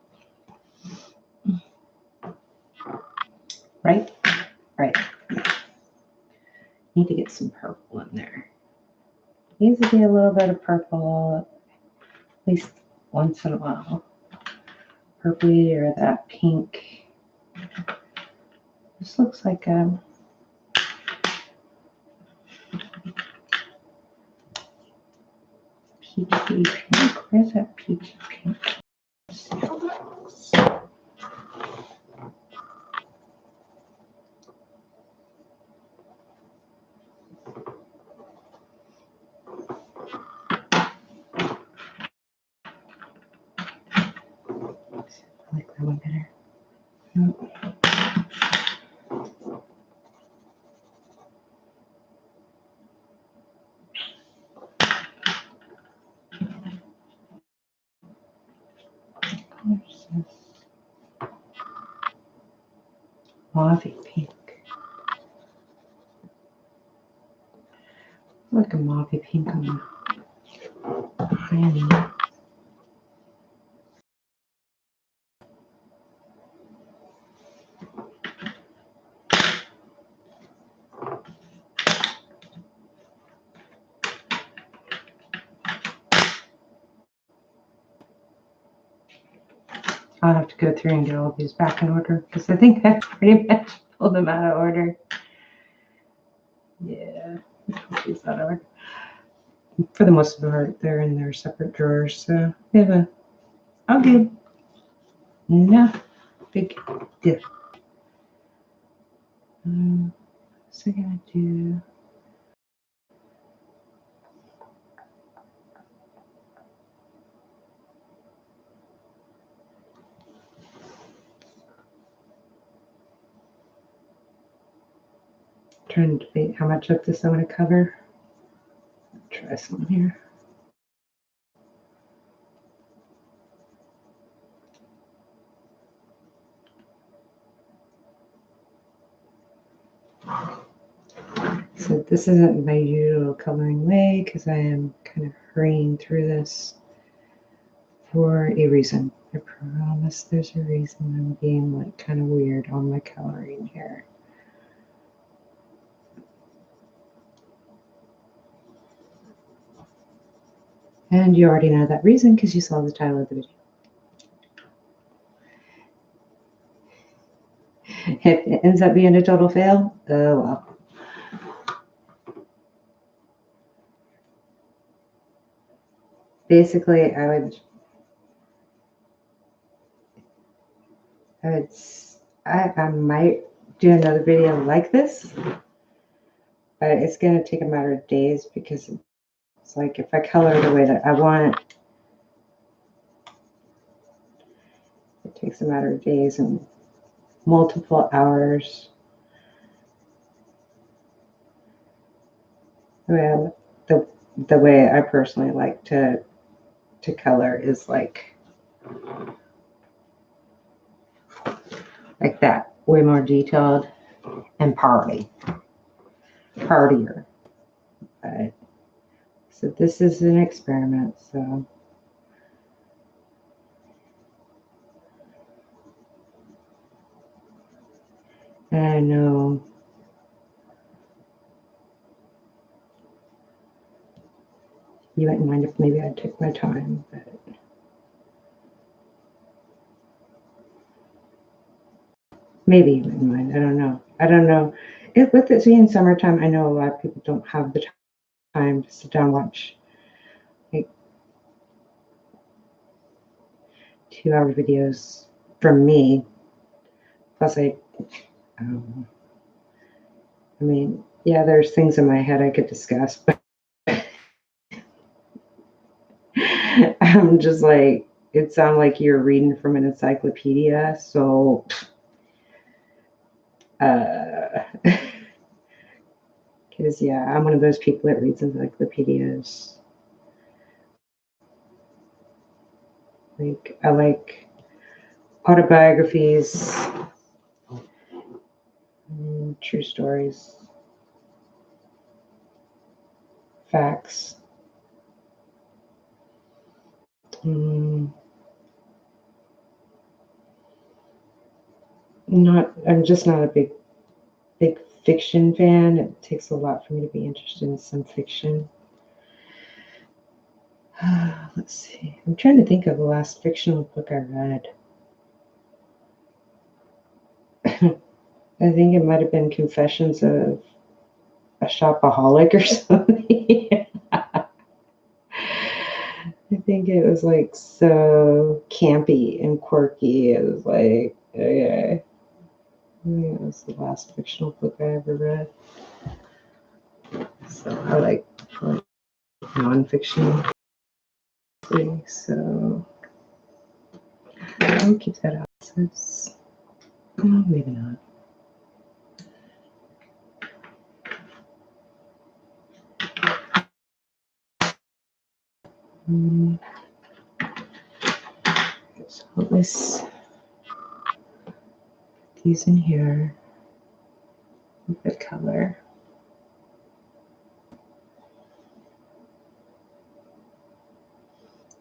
Right? Right. Need to get some purple in there. Needs to be a little bit of purple, at least once in a while. Purpley or that pink. This looks like a peachy pink. Where's that peachy pink? Let's see how that looks. I like that one better. Nope. Where's this? Mauvey pink. Like a mauvey pink on the honey. I'll have to go through and get all these back in order because I think I pretty much pulled them out of order. Yeah, these out of order. For the most part, they're in their separate drawers, so we have all good. No big deal. What's I gonna do? Trying to debate how much of this I want to cover. Try some here. So this isn't my usual coloring way because I am kind of hurrying through this for a reason. I promise there's a reason I'm being like kind of weird on my coloring here. And you already know that reason because you saw the title of the video. If it ends up being a total fail, oh well. Basically, I might do another video like this, but it's going to take a matter of days because it's like if I color the way that I want, it takes a matter of days and multiple hours. Well, the way I personally like to color is like that, way more detailed and partier. But so this is an experiment, so and I know you wouldn't mind if maybe I took my time, but maybe you wouldn't mind. I don't know. With it being summertime, I know a lot of people don't have the time to sit down and watch like 2-hour videos from me. Plus, I mean, yeah, there's things in my head I could discuss, but I'm just like, it sounds like you're reading from an encyclopedia. So, because yeah, I'm one of those people that reads encyclopedias. Like, I like autobiographies, true stories, facts. I'm just not a big fiction fan. It takes a lot for me to be interested in some fiction. Let's see. I'm trying to think of the last fictional book I read. I think it might have been Confessions of a Shopaholic or something. I think it was like so campy and quirky. It was like, okay. I think it was the last fictional book I ever read. So I like nonfiction. So I'll keep that out. Maybe not. So let's put these in here. The color.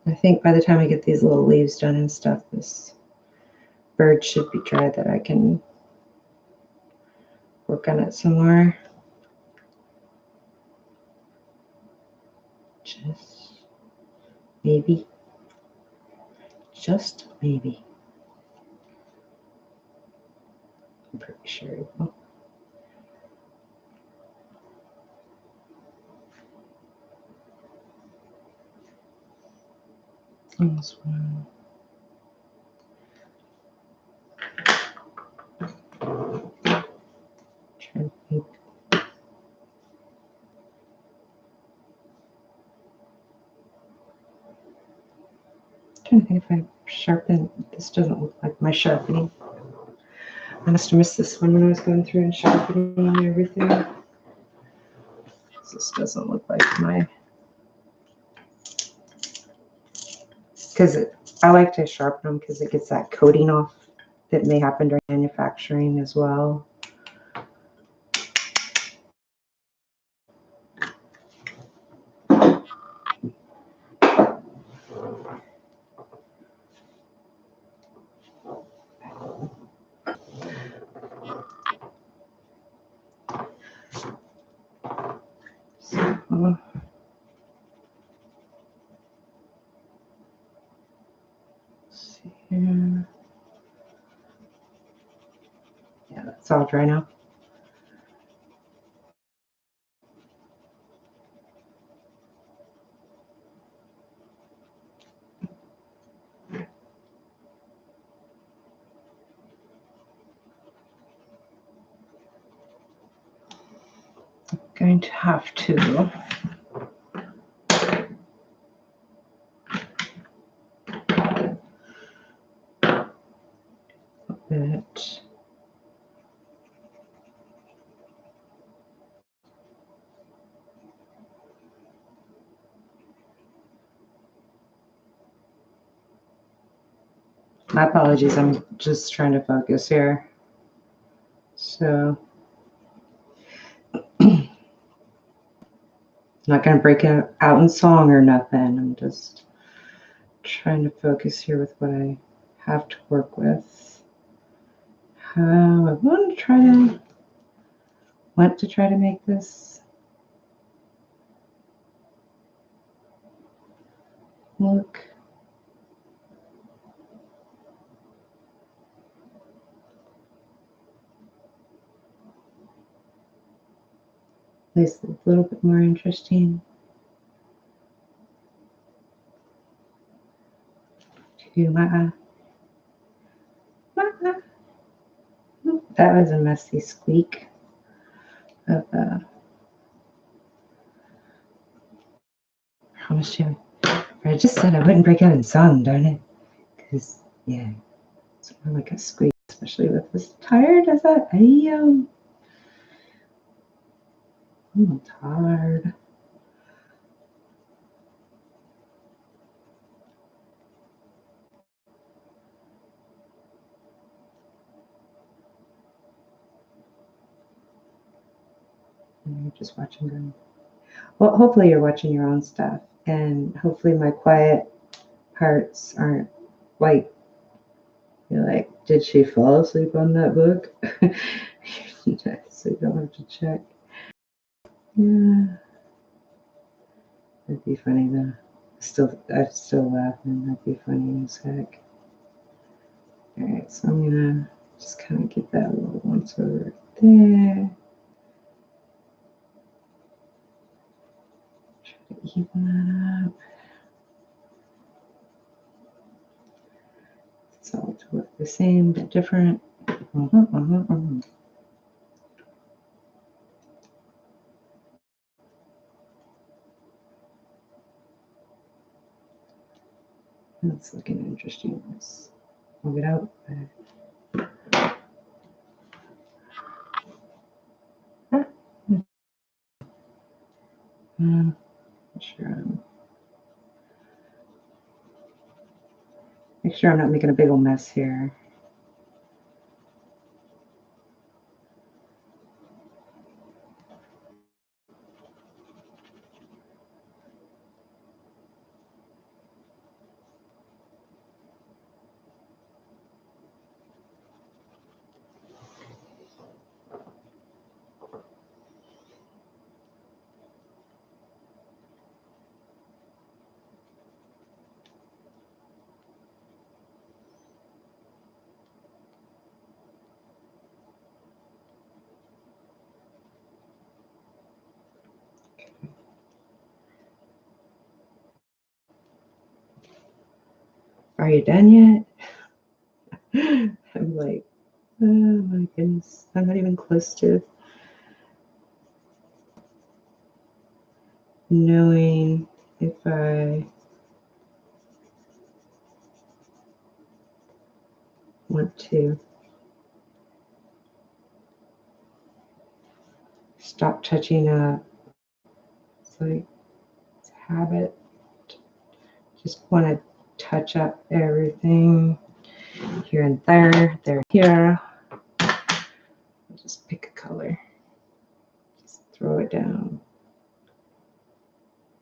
I think by the time I get these little leaves done and stuff, this bird should be dry that I can work on it some more. Just maybe. Just maybe. I'm pretty sure it will. On this one. Try to think. Trying to think if I sharpen. This doesn't look like my sharpening. I must have missed this one when I was going through and sharpening everything. This doesn't look like my. Because I like to sharpen them because it gets that coating off that may happen during manufacturing as well. So, Yeah. Yeah, that's all dry now. I'm going to have to bit. My apologies, I'm just trying to focus here. So I'm not going to break it out in song or nothing. I'm just trying to focus here with what I have to work with. I want to try to make this look at least a little bit more interesting to my eye. That was a messy squeak of promise you. I just said I wouldn't break out in song, darn it. Because, yeah, it's more like a squeak, especially with as tired as I am. I'm tired. And you're just watching them. Well, hopefully you're watching your own stuff. And hopefully my quiet parts aren't like, you're like, did she fall asleep on that book? So you don't have to check. Yeah. That'd be funny though. I'm still laughing. That'd be funny as heck. Alright, so I'm gonna just kind of get that little once over there. Try to even that up. It's all to look the same but different. That's looking interesting. Let's move it out. Make sure I'm not making a big old mess here. Are you done yet? I'm like, oh my goodness. I'm not even close to knowing if I want to stop touching up. It's like it's a habit. Just want to touch up everything here and there, here. Just pick a color. Just throw it down.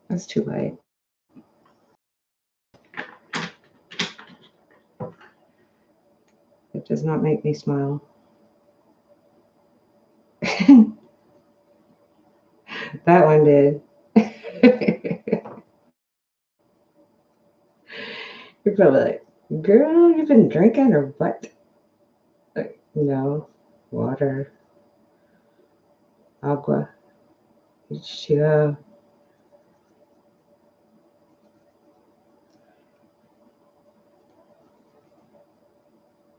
That's too light. It does not make me smile. That one did. You're probably like, Girl, you've been drinking or what? No. Water. Agua. H2O.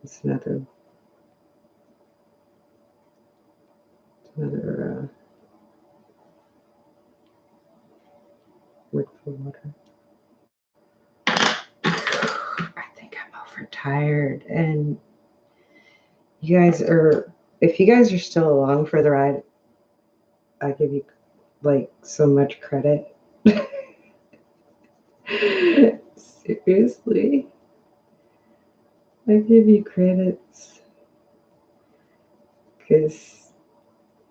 It's another word for water. I think I'm overtired, and you guys are, if you guys are still along for the ride, I give you like so much credit. Seriously, I give you credits because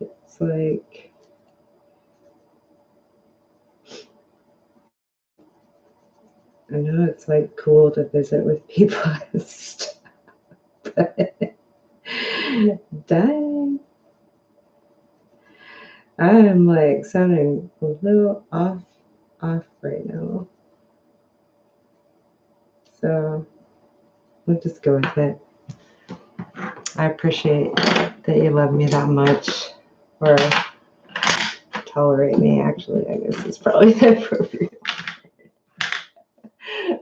it's like, I know it's like cool to visit with people and stuff, but dang, I am like sounding a little off right now. So we'll just go with it. I appreciate that you love me that much, or tolerate me. Actually, I guess it's probably the appropriate.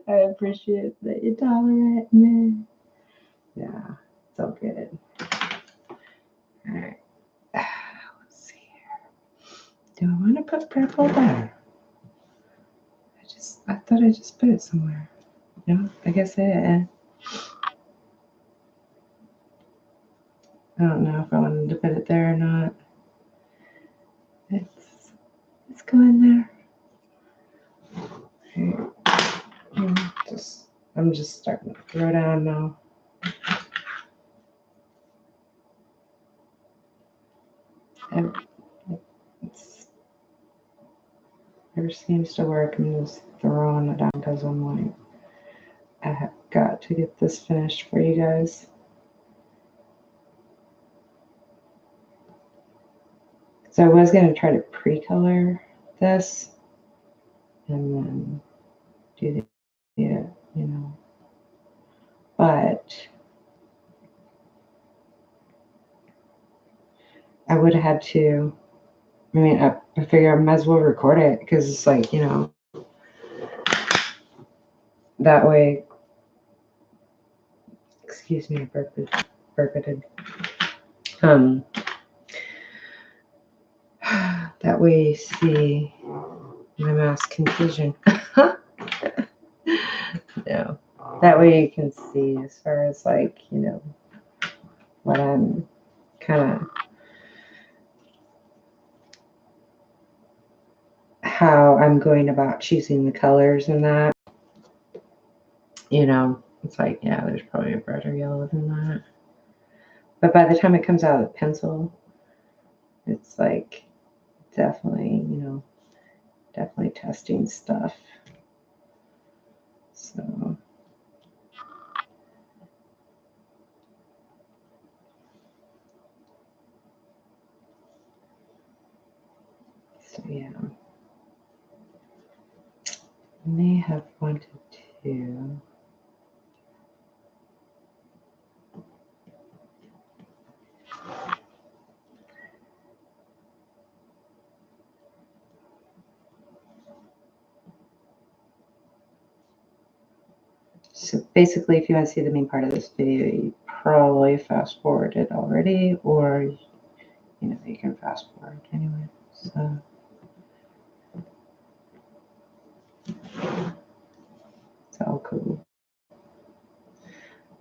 I appreciate that you tolerate me. Yeah, it's all good. All right. Let's see here. Do I want to put purple there? I thought I just put it somewhere. No, I guess I didn't. I don't know if I wanted to put it there or not. It's going there. Okay. I'm just starting to throw down now. And it never seems to work. I'm just throwing it down because I'm like, I have got to get this finished for you guys. So I was going to try to pre-color this and then do the, you know, but I would have had to, I mean, I figure I might as well record it because it's like, you know, that way, excuse me, I burped. That way you see my mass confusion. No, that way you can see as far as like, you know, what I'm kind of, how I'm going about choosing the colors and that, you know, it's like, yeah, there's probably a brighter yellow than that. But by the time it comes out of the pencil, it's like definitely, you know, definitely testing stuff. So yeah, may have wanted to. So basically, if you want to see the main part of this video, you probably fast forward it already, or, you know, you can fast forward anyway. So it's all cool.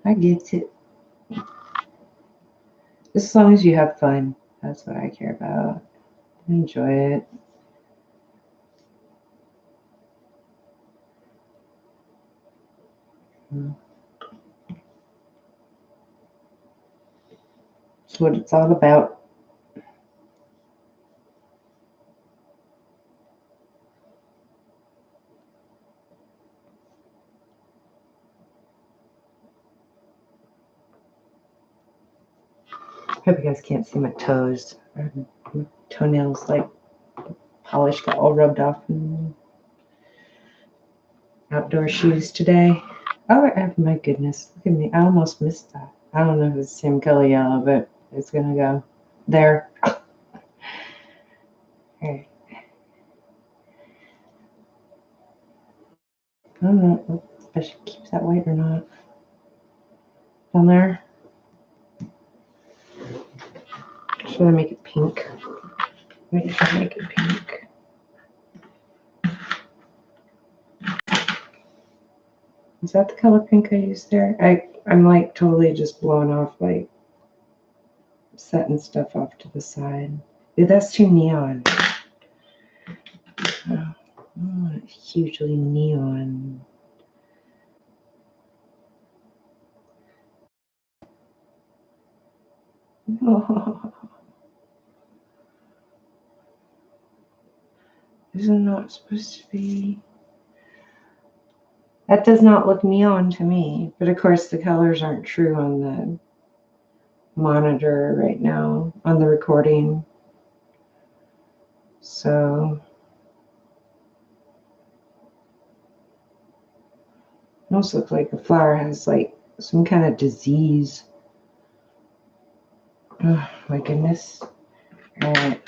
I get it. As long as you have fun, that's what I care about. Enjoy it. That's what it's all about. Hope you guys can't see my toes. My toenails, like, polish got all rubbed off in outdoor shoes today. Oh my goodness, look at me. I almost missed that. I don't know if it's the same color yellow, but it's going to go there. Okay. I don't know if I should keep that white or not. Down there. Should I make it pink? Maybe I should make it pink. Is that the color pink I used there? I'm like totally just blowing off, like setting stuff off to the side. Dude, that's too neon. Oh, hugely neon. Oh, this is not supposed to be. That does not look neon to me, but of course the colors aren't true on the monitor right now, on the recording. So it almost looks like the flower has like some kind of disease. Oh my goodness. All right,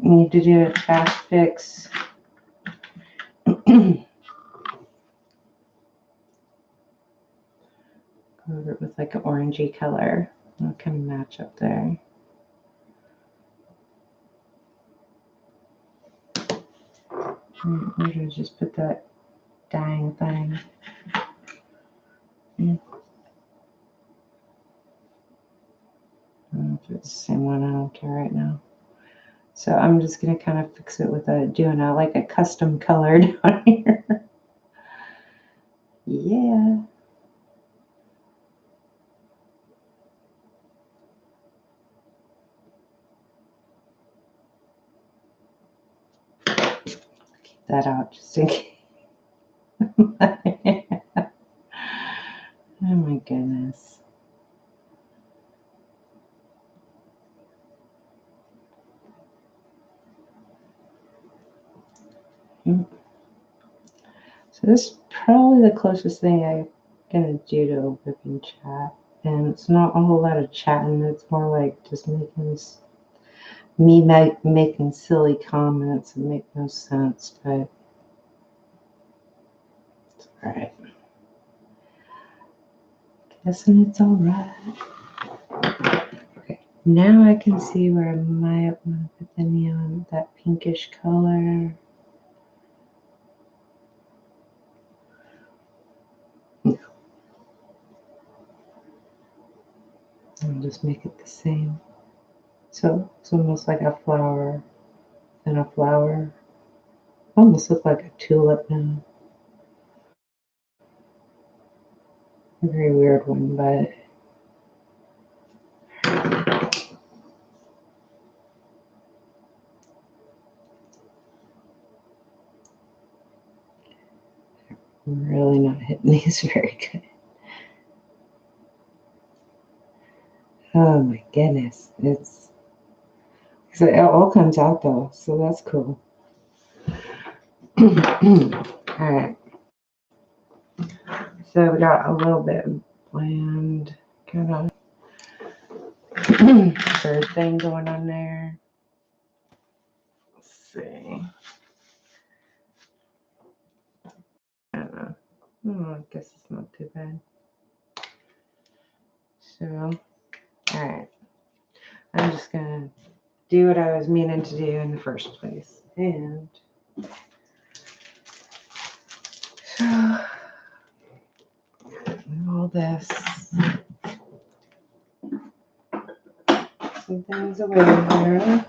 need to do a fast fix. Over it with like an orangey color. It'll kind of match up there. Where did I just put that dang thing? I don't know if it's the same one. I don't care right now. So I'm just gonna kind of fix it with doing like a custom color down here. Yeah. Keep that out just in case. Oh my goodness. So this is probably the closest thing I'm gonna do to a whipping chat. And it's not a whole lot of chatting, it's more like just making silly comments that make no sense, but it's alright. Guessing it's alright. Okay, now I can see where I might want to put the neon, that pinkish color. No. I'll just make it the same. So it's almost like a flower and a flower. Almost look like a tulip now. A very weird one, but I'm really not hitting these very good. Oh my goodness. It all comes out though, so that's cool. Alright. So we got a little bit of bland kind of bird thing going on there. Let's see. I don't know. Oh, I guess it's not too bad. So, alright. I'm just gonna do what I was meaning to do in the first place. And so all this. Some things away here.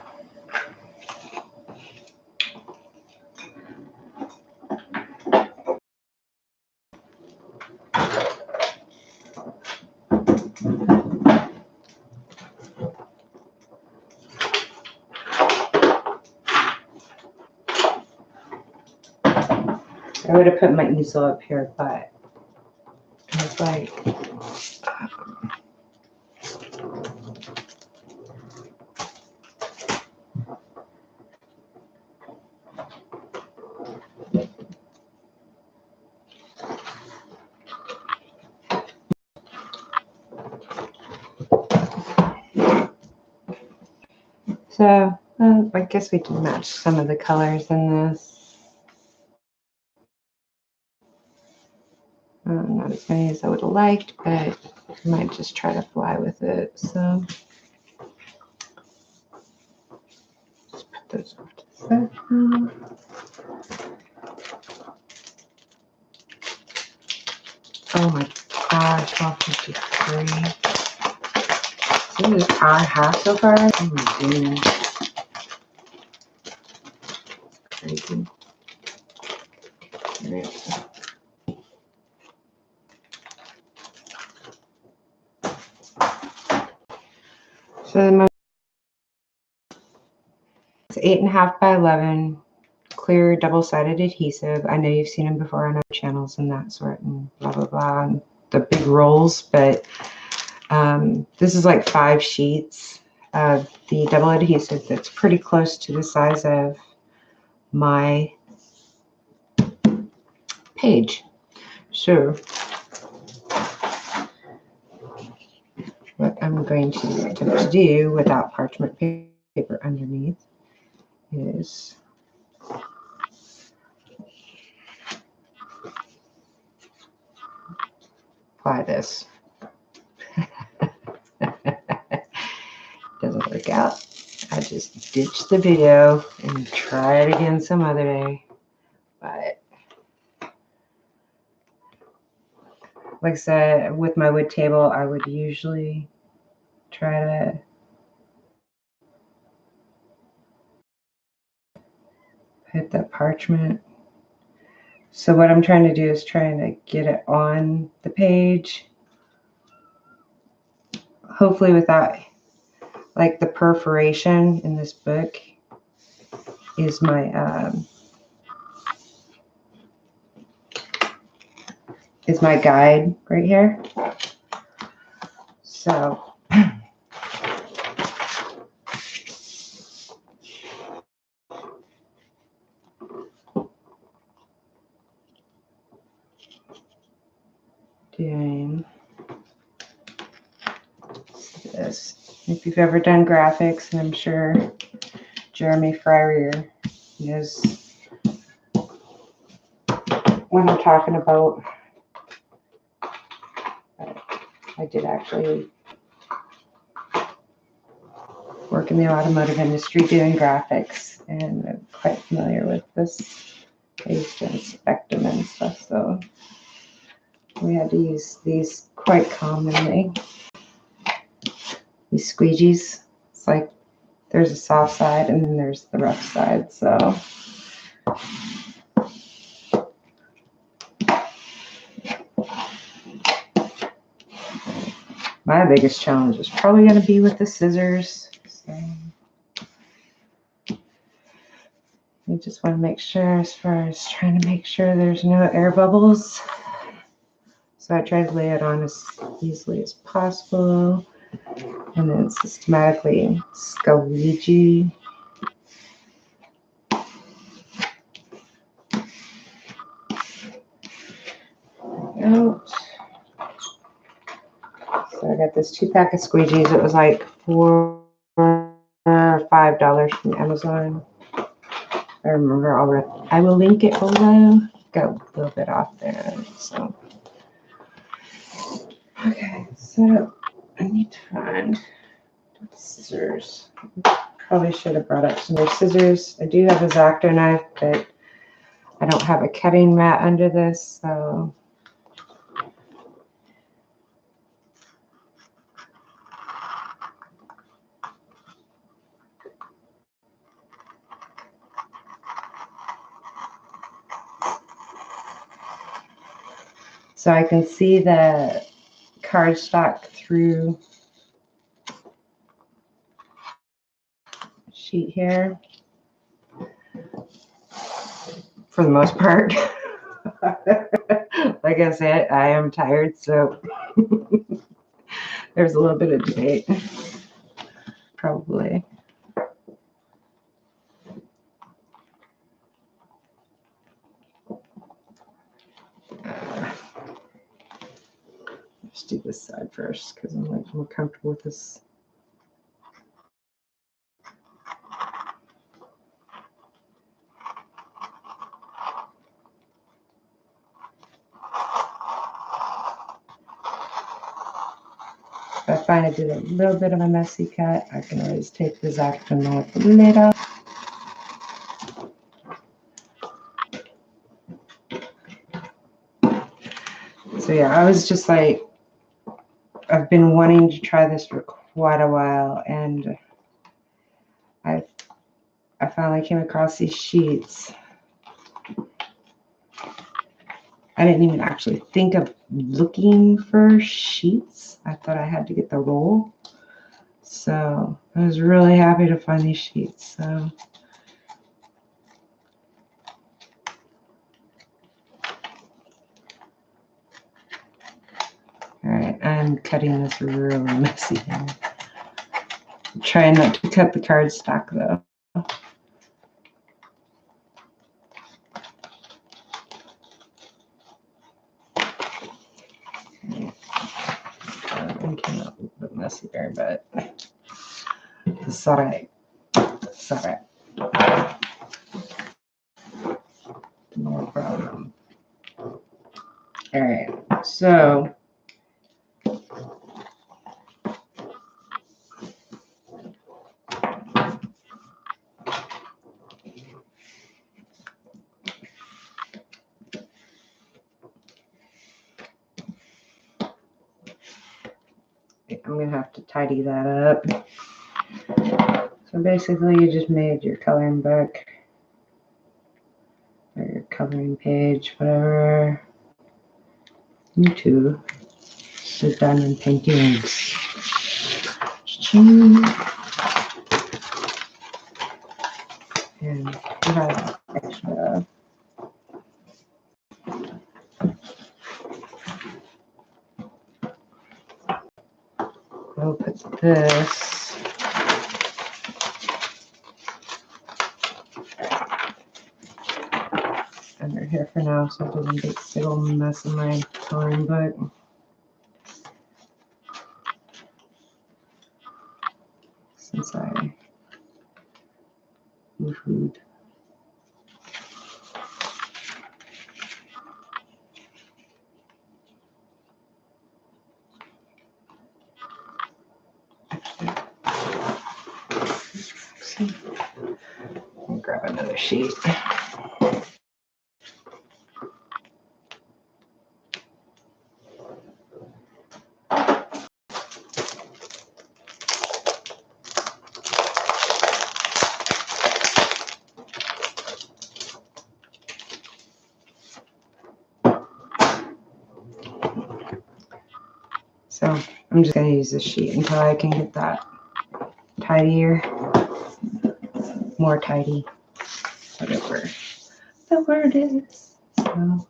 I would have put my easel up here, but it's like So I guess we can match some of the colors in this. Not as many as I would have liked, but I might just try to fly with it. So just put those off to the side. Oh my gosh, 12:53. So this is an hour and a half so far. Oh my goodness. It's crazy. So it's 8.5 by 11, clear double-sided adhesive. I know you've seen them before on other channels and that sort, and blah blah blah, and the big rolls. But this is like 5 sheets of the double adhesive that's pretty close to the size of my page. So what I'm going to attempt to do without parchment paper underneath is apply this. Doesn't work out. I just ditch the video and try it again some other day. But like I said, with my wood table, I would usually try to put the parchment. So what I'm trying to do is trying to get it on the page, hopefully without, like, the perforation in this book is my guide right here. So doing this. If you've ever done graphics, and I'm sure Jeremy Fryer knows what I'm talking about. I did actually work in the automotive industry doing graphics, and I'm quite familiar with this. I used to inspect them and stuff, so we had to use these quite commonly. These squeegees, it's like there's a soft side and then there's the rough side. So my biggest challenge is probably going to be with the scissors. So you just want to make sure, as far as trying to make sure there's no air bubbles. So I try to lay it on as easily as possible, and then systematically squeegee. Out. So I got this 2-pack of squeegees. It was like $4 or $5 from Amazon. I remember already. I will link it below. Got a little bit off there. So okay, so I need to find scissors. Probably should have brought up some more scissors. I do have a X-Acto knife, but I don't have a cutting mat under this, so I can see the cardstock through sheet here for the most part. Like I said, I am tired, so there's a little bit of debate, probably. Let's do this side first because I'm like more comfortable with this. If I find I did a little bit of a messy cut, I can always take the X-Acto knife a little. So yeah, I was just like, I've been wanting to try this for quite a while, and I finally came across these sheets. I didn't even actually think of looking for sheets. I thought I had to get the roll. So I was really happy to find these sheets. So all right, I'm cutting this really messy here. I'm trying not to cut the cardstock though. It came out a little bit messy there, but it's all right. It's all right. No problem. All right, so I'm gonna have to tidy that up. So basically, you just made your coloring book or your coloring page, whatever. YouTube, the diamond paintings. And we have extra. We'll put this. Under here for now, so it doesn't get a big old mess in my coloring book. Since I woohooed. I'll grab another sheet. So I'm just going to use this sheet until I can get that tidier, more tidy, whatever the word is. So.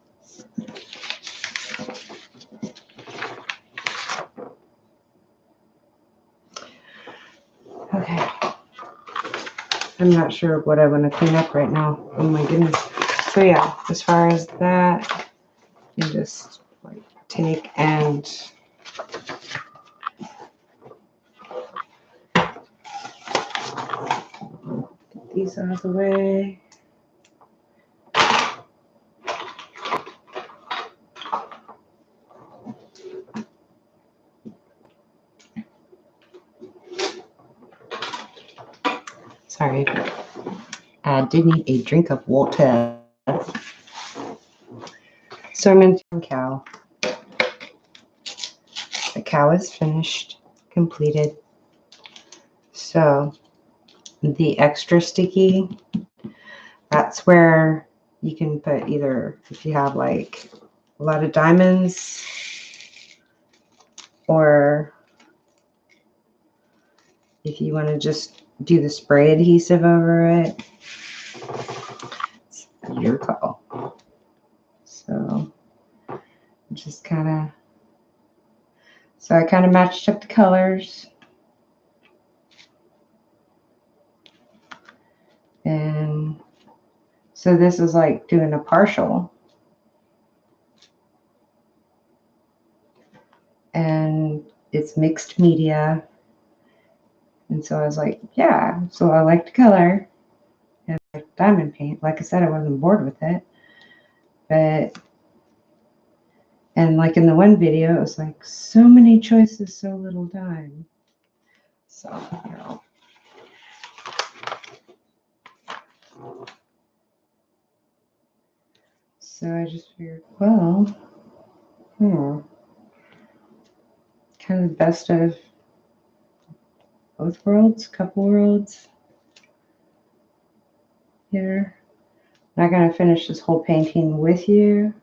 Okay. I'm not sure what I want to clean up right now. Oh my goodness. So yeah, as far as that, you just like take and get these out of the way. Sorry, I did need a drink of water. So I'm into the cow. The cow is finished, completed. So the extra sticky, that's where you can put either if you have like a lot of diamonds or if you want to just do the spray adhesive over it, it's your call. So just kind of, so I kind of matched up the colors. And so this is like doing a partial. And it's mixed media. And so I was like, yeah, so I liked color and I liked diamond paint. Like I said, I wasn't bored with it. But, And like in the one video, it was like, so many choices, so little time. So, you know. So I just figured, well, kind of the best of both worlds, couple worlds here. I'm not going to finish this whole painting with you,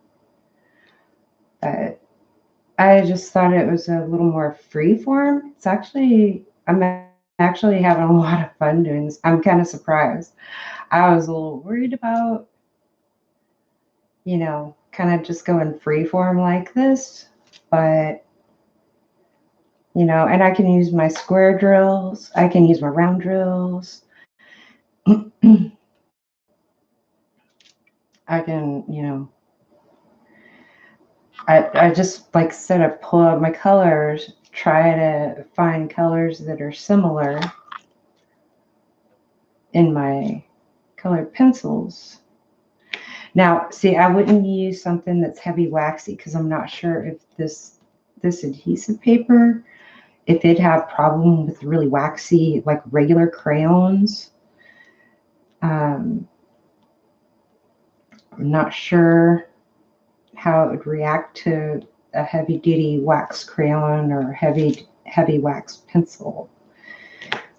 but I just thought it was a little more free form. It's actually, I'm actually having a lot of fun doing this. I'm kind of surprised. I was a little worried about, you know, kind of just going free form like this, but you know, and I can use my square drills. I can use my round drills. I can, you know, I just like sort of pull out my colors, try to find colors that are similar in my colored pencils. Now, see, I wouldn't use something that's heavy waxy because I'm not sure if this adhesive paper, if it'd have problem with really waxy, like regular crayons. I'm not sure how it would react to a heavy duty wax crayon or heavy wax pencil.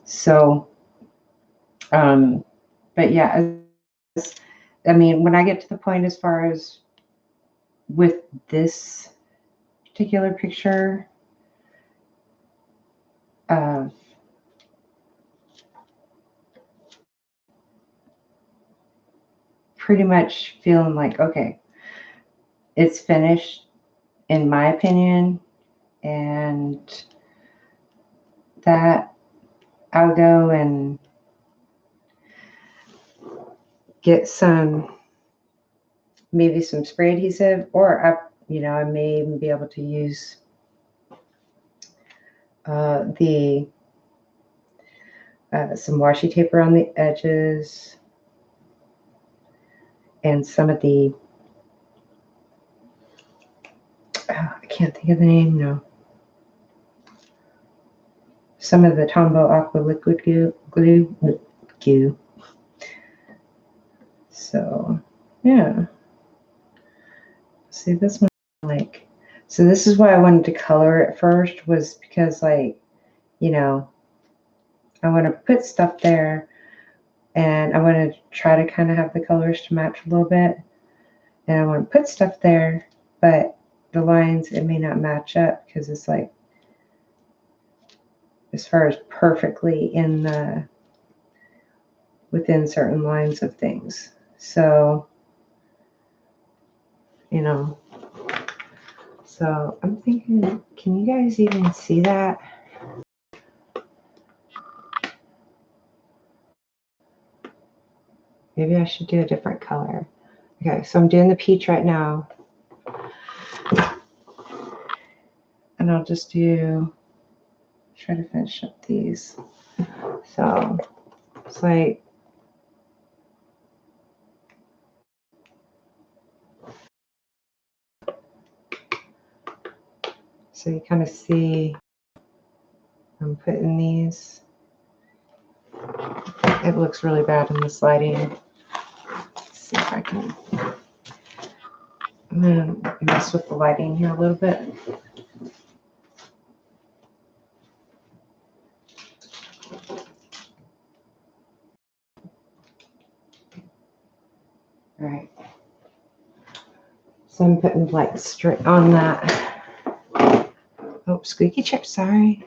So, but yeah, I mean, when I get to the point as far as with this particular picture, pretty much feeling like, okay, it's finished in my opinion, and that I'll go and get maybe some spray adhesive, or you know, I may even be able to use some washi tape around the edges and some of the I can't think of the name now. Some of the Tombow Aqua liquid goo. So yeah. See, this one, like, so this is why I wanted to color it first, was because, like, you know, I want to put stuff there and I want to try to kind of have the colors to match a little bit. And I want to put stuff there, but the lines, it may not match up because it's like, as far as perfectly in the, within certain lines of things. So, you know, so I'm thinking, can you guys even see that? Maybe I should do a different color. Okay, so I'm doing the peach right now. And I'll just try to finish up these. So it's like, so you kind of see I'm putting these. It looks really bad in this lighting. Let's see if I can. I'm going to mess with the lighting here a little bit. All right. So I'm putting like straight on that. Oh, squeaky chip, sorry.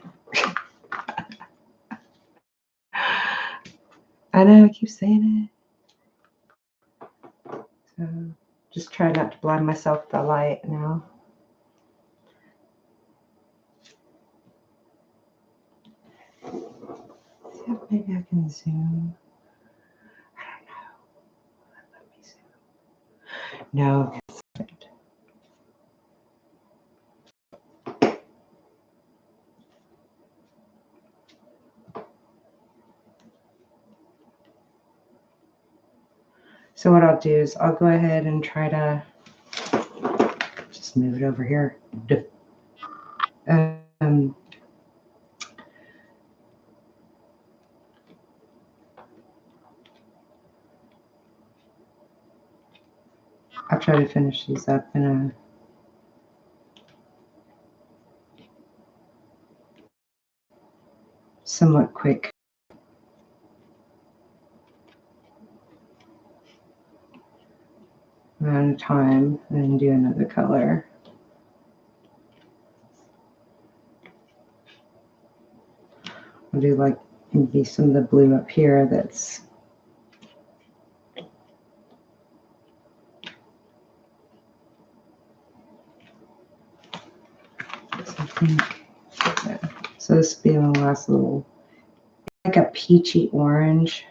I know, I keep saying it. So just try not to blind myself with the light now. See if maybe I can zoom. I don't know. Let me zoom. No. So what I'll do is I'll go ahead and try to just Let's move it over here. I'll try to finish these up in a somewhat quick amount of time, and then do another color. I'll do like maybe some of the blue up here that's yeah. So this will be the last little, like a peachy orange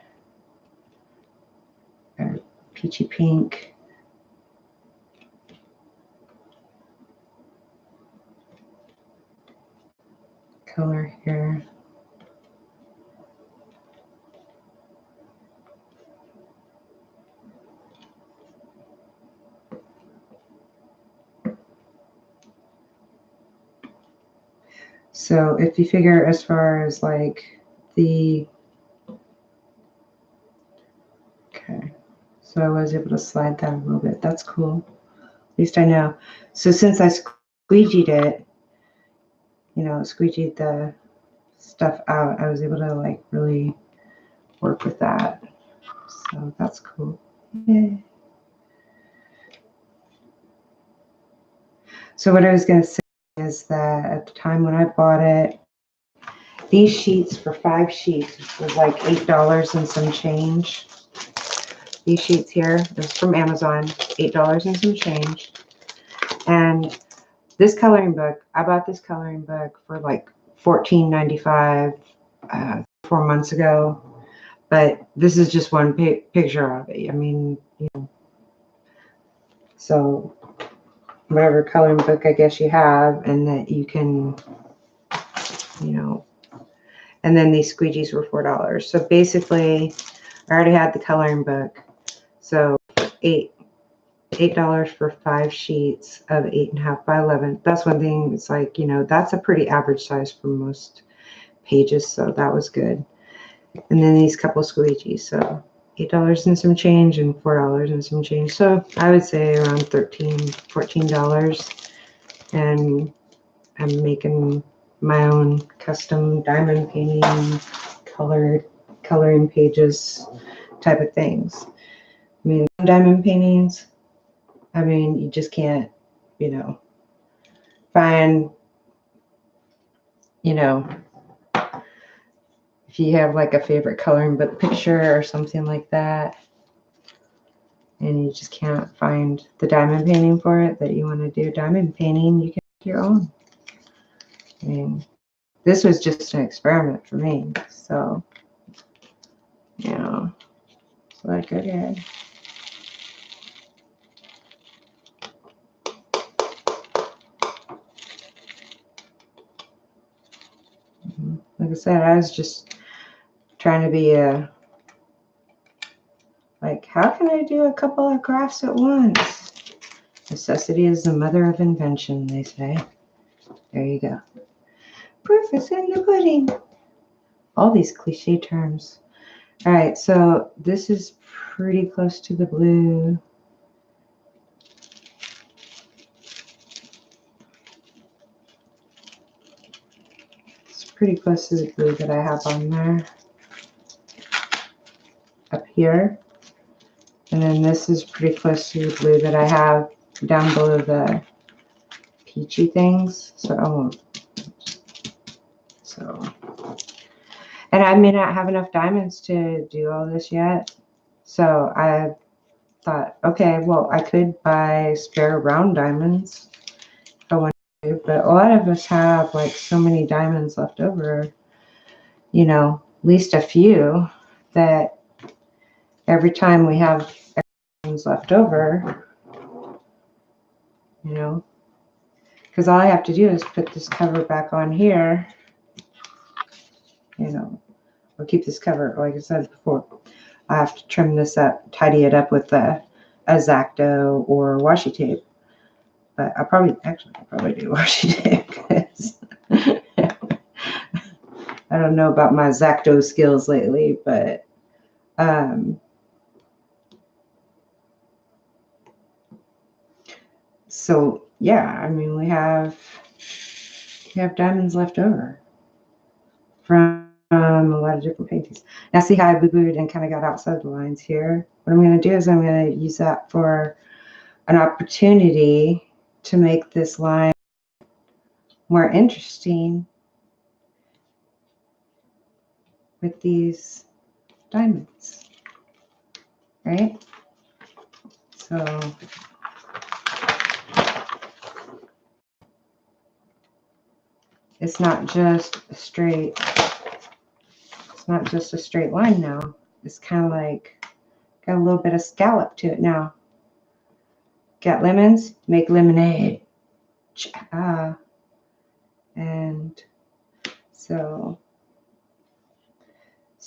or peachy pink. Color here. So if you figure as far as like the, okay, so I was able to slide that a little bit. That's cool. At least I know. So since I squeegeed it, you know, squeegeed the stuff out, I was able to like really work with that. So that's cool. Yay. So what I was going to say is that at the time when I bought it, these sheets for 5 sheets was like $8 and some change. These sheets here, this is from Amazon, $8 and some change. And this coloring book, I bought this coloring book for like $14.95 4 months ago. But this is just one picture of it. I mean, you know, so whatever coloring book I guess you have, and that you can, you know, and then these squeegees were $4. So basically, I already had the coloring book. So $8 for 5 sheets of 8.5 by 11. That's one thing. It's like, you know, that's a pretty average size for most pages. So that was good. And then these couple squeegees. So $8 and some change and $4 and some change. So I would say around $14. And I'm making my own custom diamond painting, coloring pages type of things. I mean, diamond paintings, I mean, you just can't, you know, find, you know, if you have like a favorite coloring book picture or something like that, and you just can't find the diamond painting for it that you want to do diamond painting, you can make your own. I mean, this was just an experiment for me, so, you know, it's like, okay. Like I said, I was just trying to be like, how can I do a couple of crafts at once? Necessity is the mother of invention, they say. There you go. Proof is in the pudding. All these cliche terms. All right, so this is pretty close to the blue. It's pretty close to the blue that I have on there. Up here. And then this is pretty close to the blue that I have down below the peachy things. So I won't. So, and I may not have enough diamonds to do all this yet. So I thought, okay, well, I could buy spare round diamonds if I want to, but a lot of us have like so many diamonds left over, you know, at least a few, that every time we have diamonds left over, you know, because all I have to do is put this cover back on here, you know, or keep this cover, like I said before. I have to trim this up, tidy it up with a X-Acto or washi tape. but I probably do wash it because I don't know about my X-Acto skills lately, but so yeah, I mean we have diamonds left over from a lot of different paintings. Now see how I boo-booed and kind of got outside the lines here? What I'm going to do is I'm going to use that for an opportunity to make this line more interesting with these diamonds, right? So it's not just a straight line now. It's kind of like got a little bit of scallop to it now. Got lemons, make lemonade. And so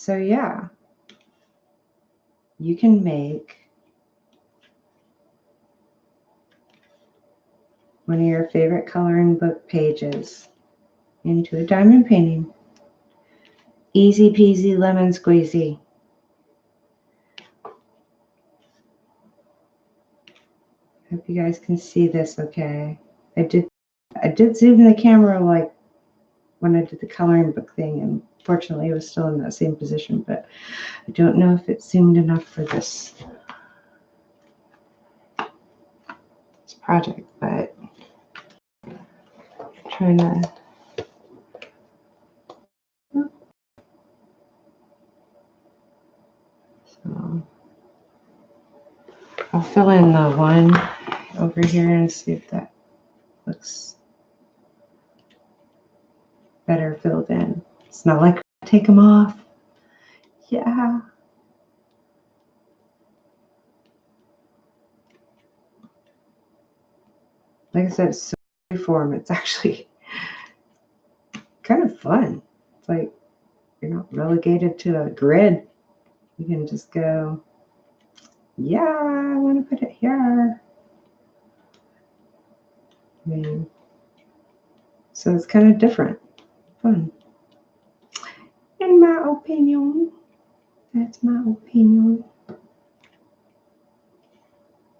yeah, you can make one of your favorite coloring book pages into a diamond painting. Easy peasy lemon squeezy. Hope you guys can see this okay. I did zoom the camera like when I did the coloring book thing, and fortunately it was still in that same position, but I don't know if it's zoomed enough for this project, but I'm trying to so I'll fill in the one over here and see if that looks better filled in. It's not like take them off. Yeah. Like I said, it's so freeform. It's actually kind of fun. It's like you're not relegated to a grid. You can just go, yeah, I want to put it here. I mean, so it's kind of different. Fun. In my opinion. That's my opinion.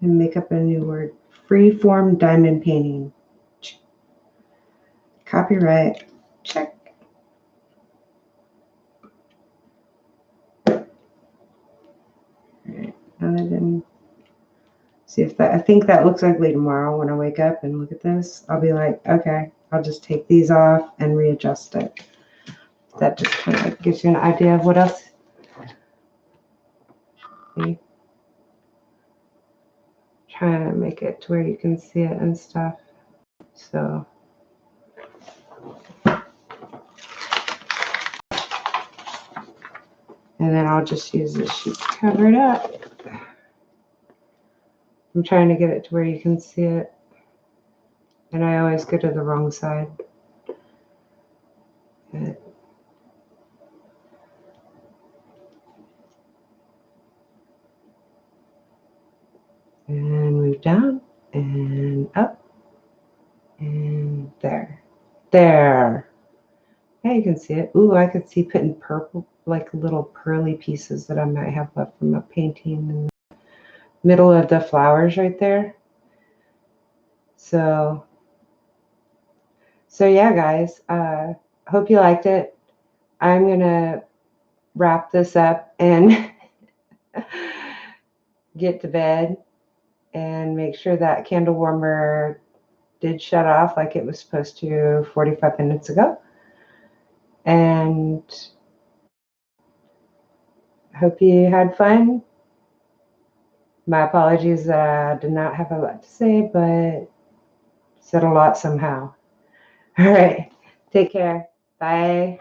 And make up a new word. Freeform diamond painting. Copyright. Check. Alright, and then see if that, I think that looks ugly tomorrow when I wake up and look at this. I'll be like, okay, I'll just take these off and readjust it. That just kind of gives you an idea of what else. See? Trying to make it to where you can see it and stuff. So and then I'll just use this sheet to cover it up. I'm trying to get it to where you can see it. And I always go to the wrong side. And move down and up and there. There. Yeah, you can see it. Ooh, I could see putting purple, like little pearly pieces that I might have left from a painting in the middle of the flowers right there. So yeah, guys, hope you liked it. I'm gonna wrap this up and get to bed and make sure that candle warmer did shut off like it was supposed to 45 minutes ago. And hope you had fun. My apologies that I did not have a lot to say, but said a lot somehow. All right. Take care. Bye.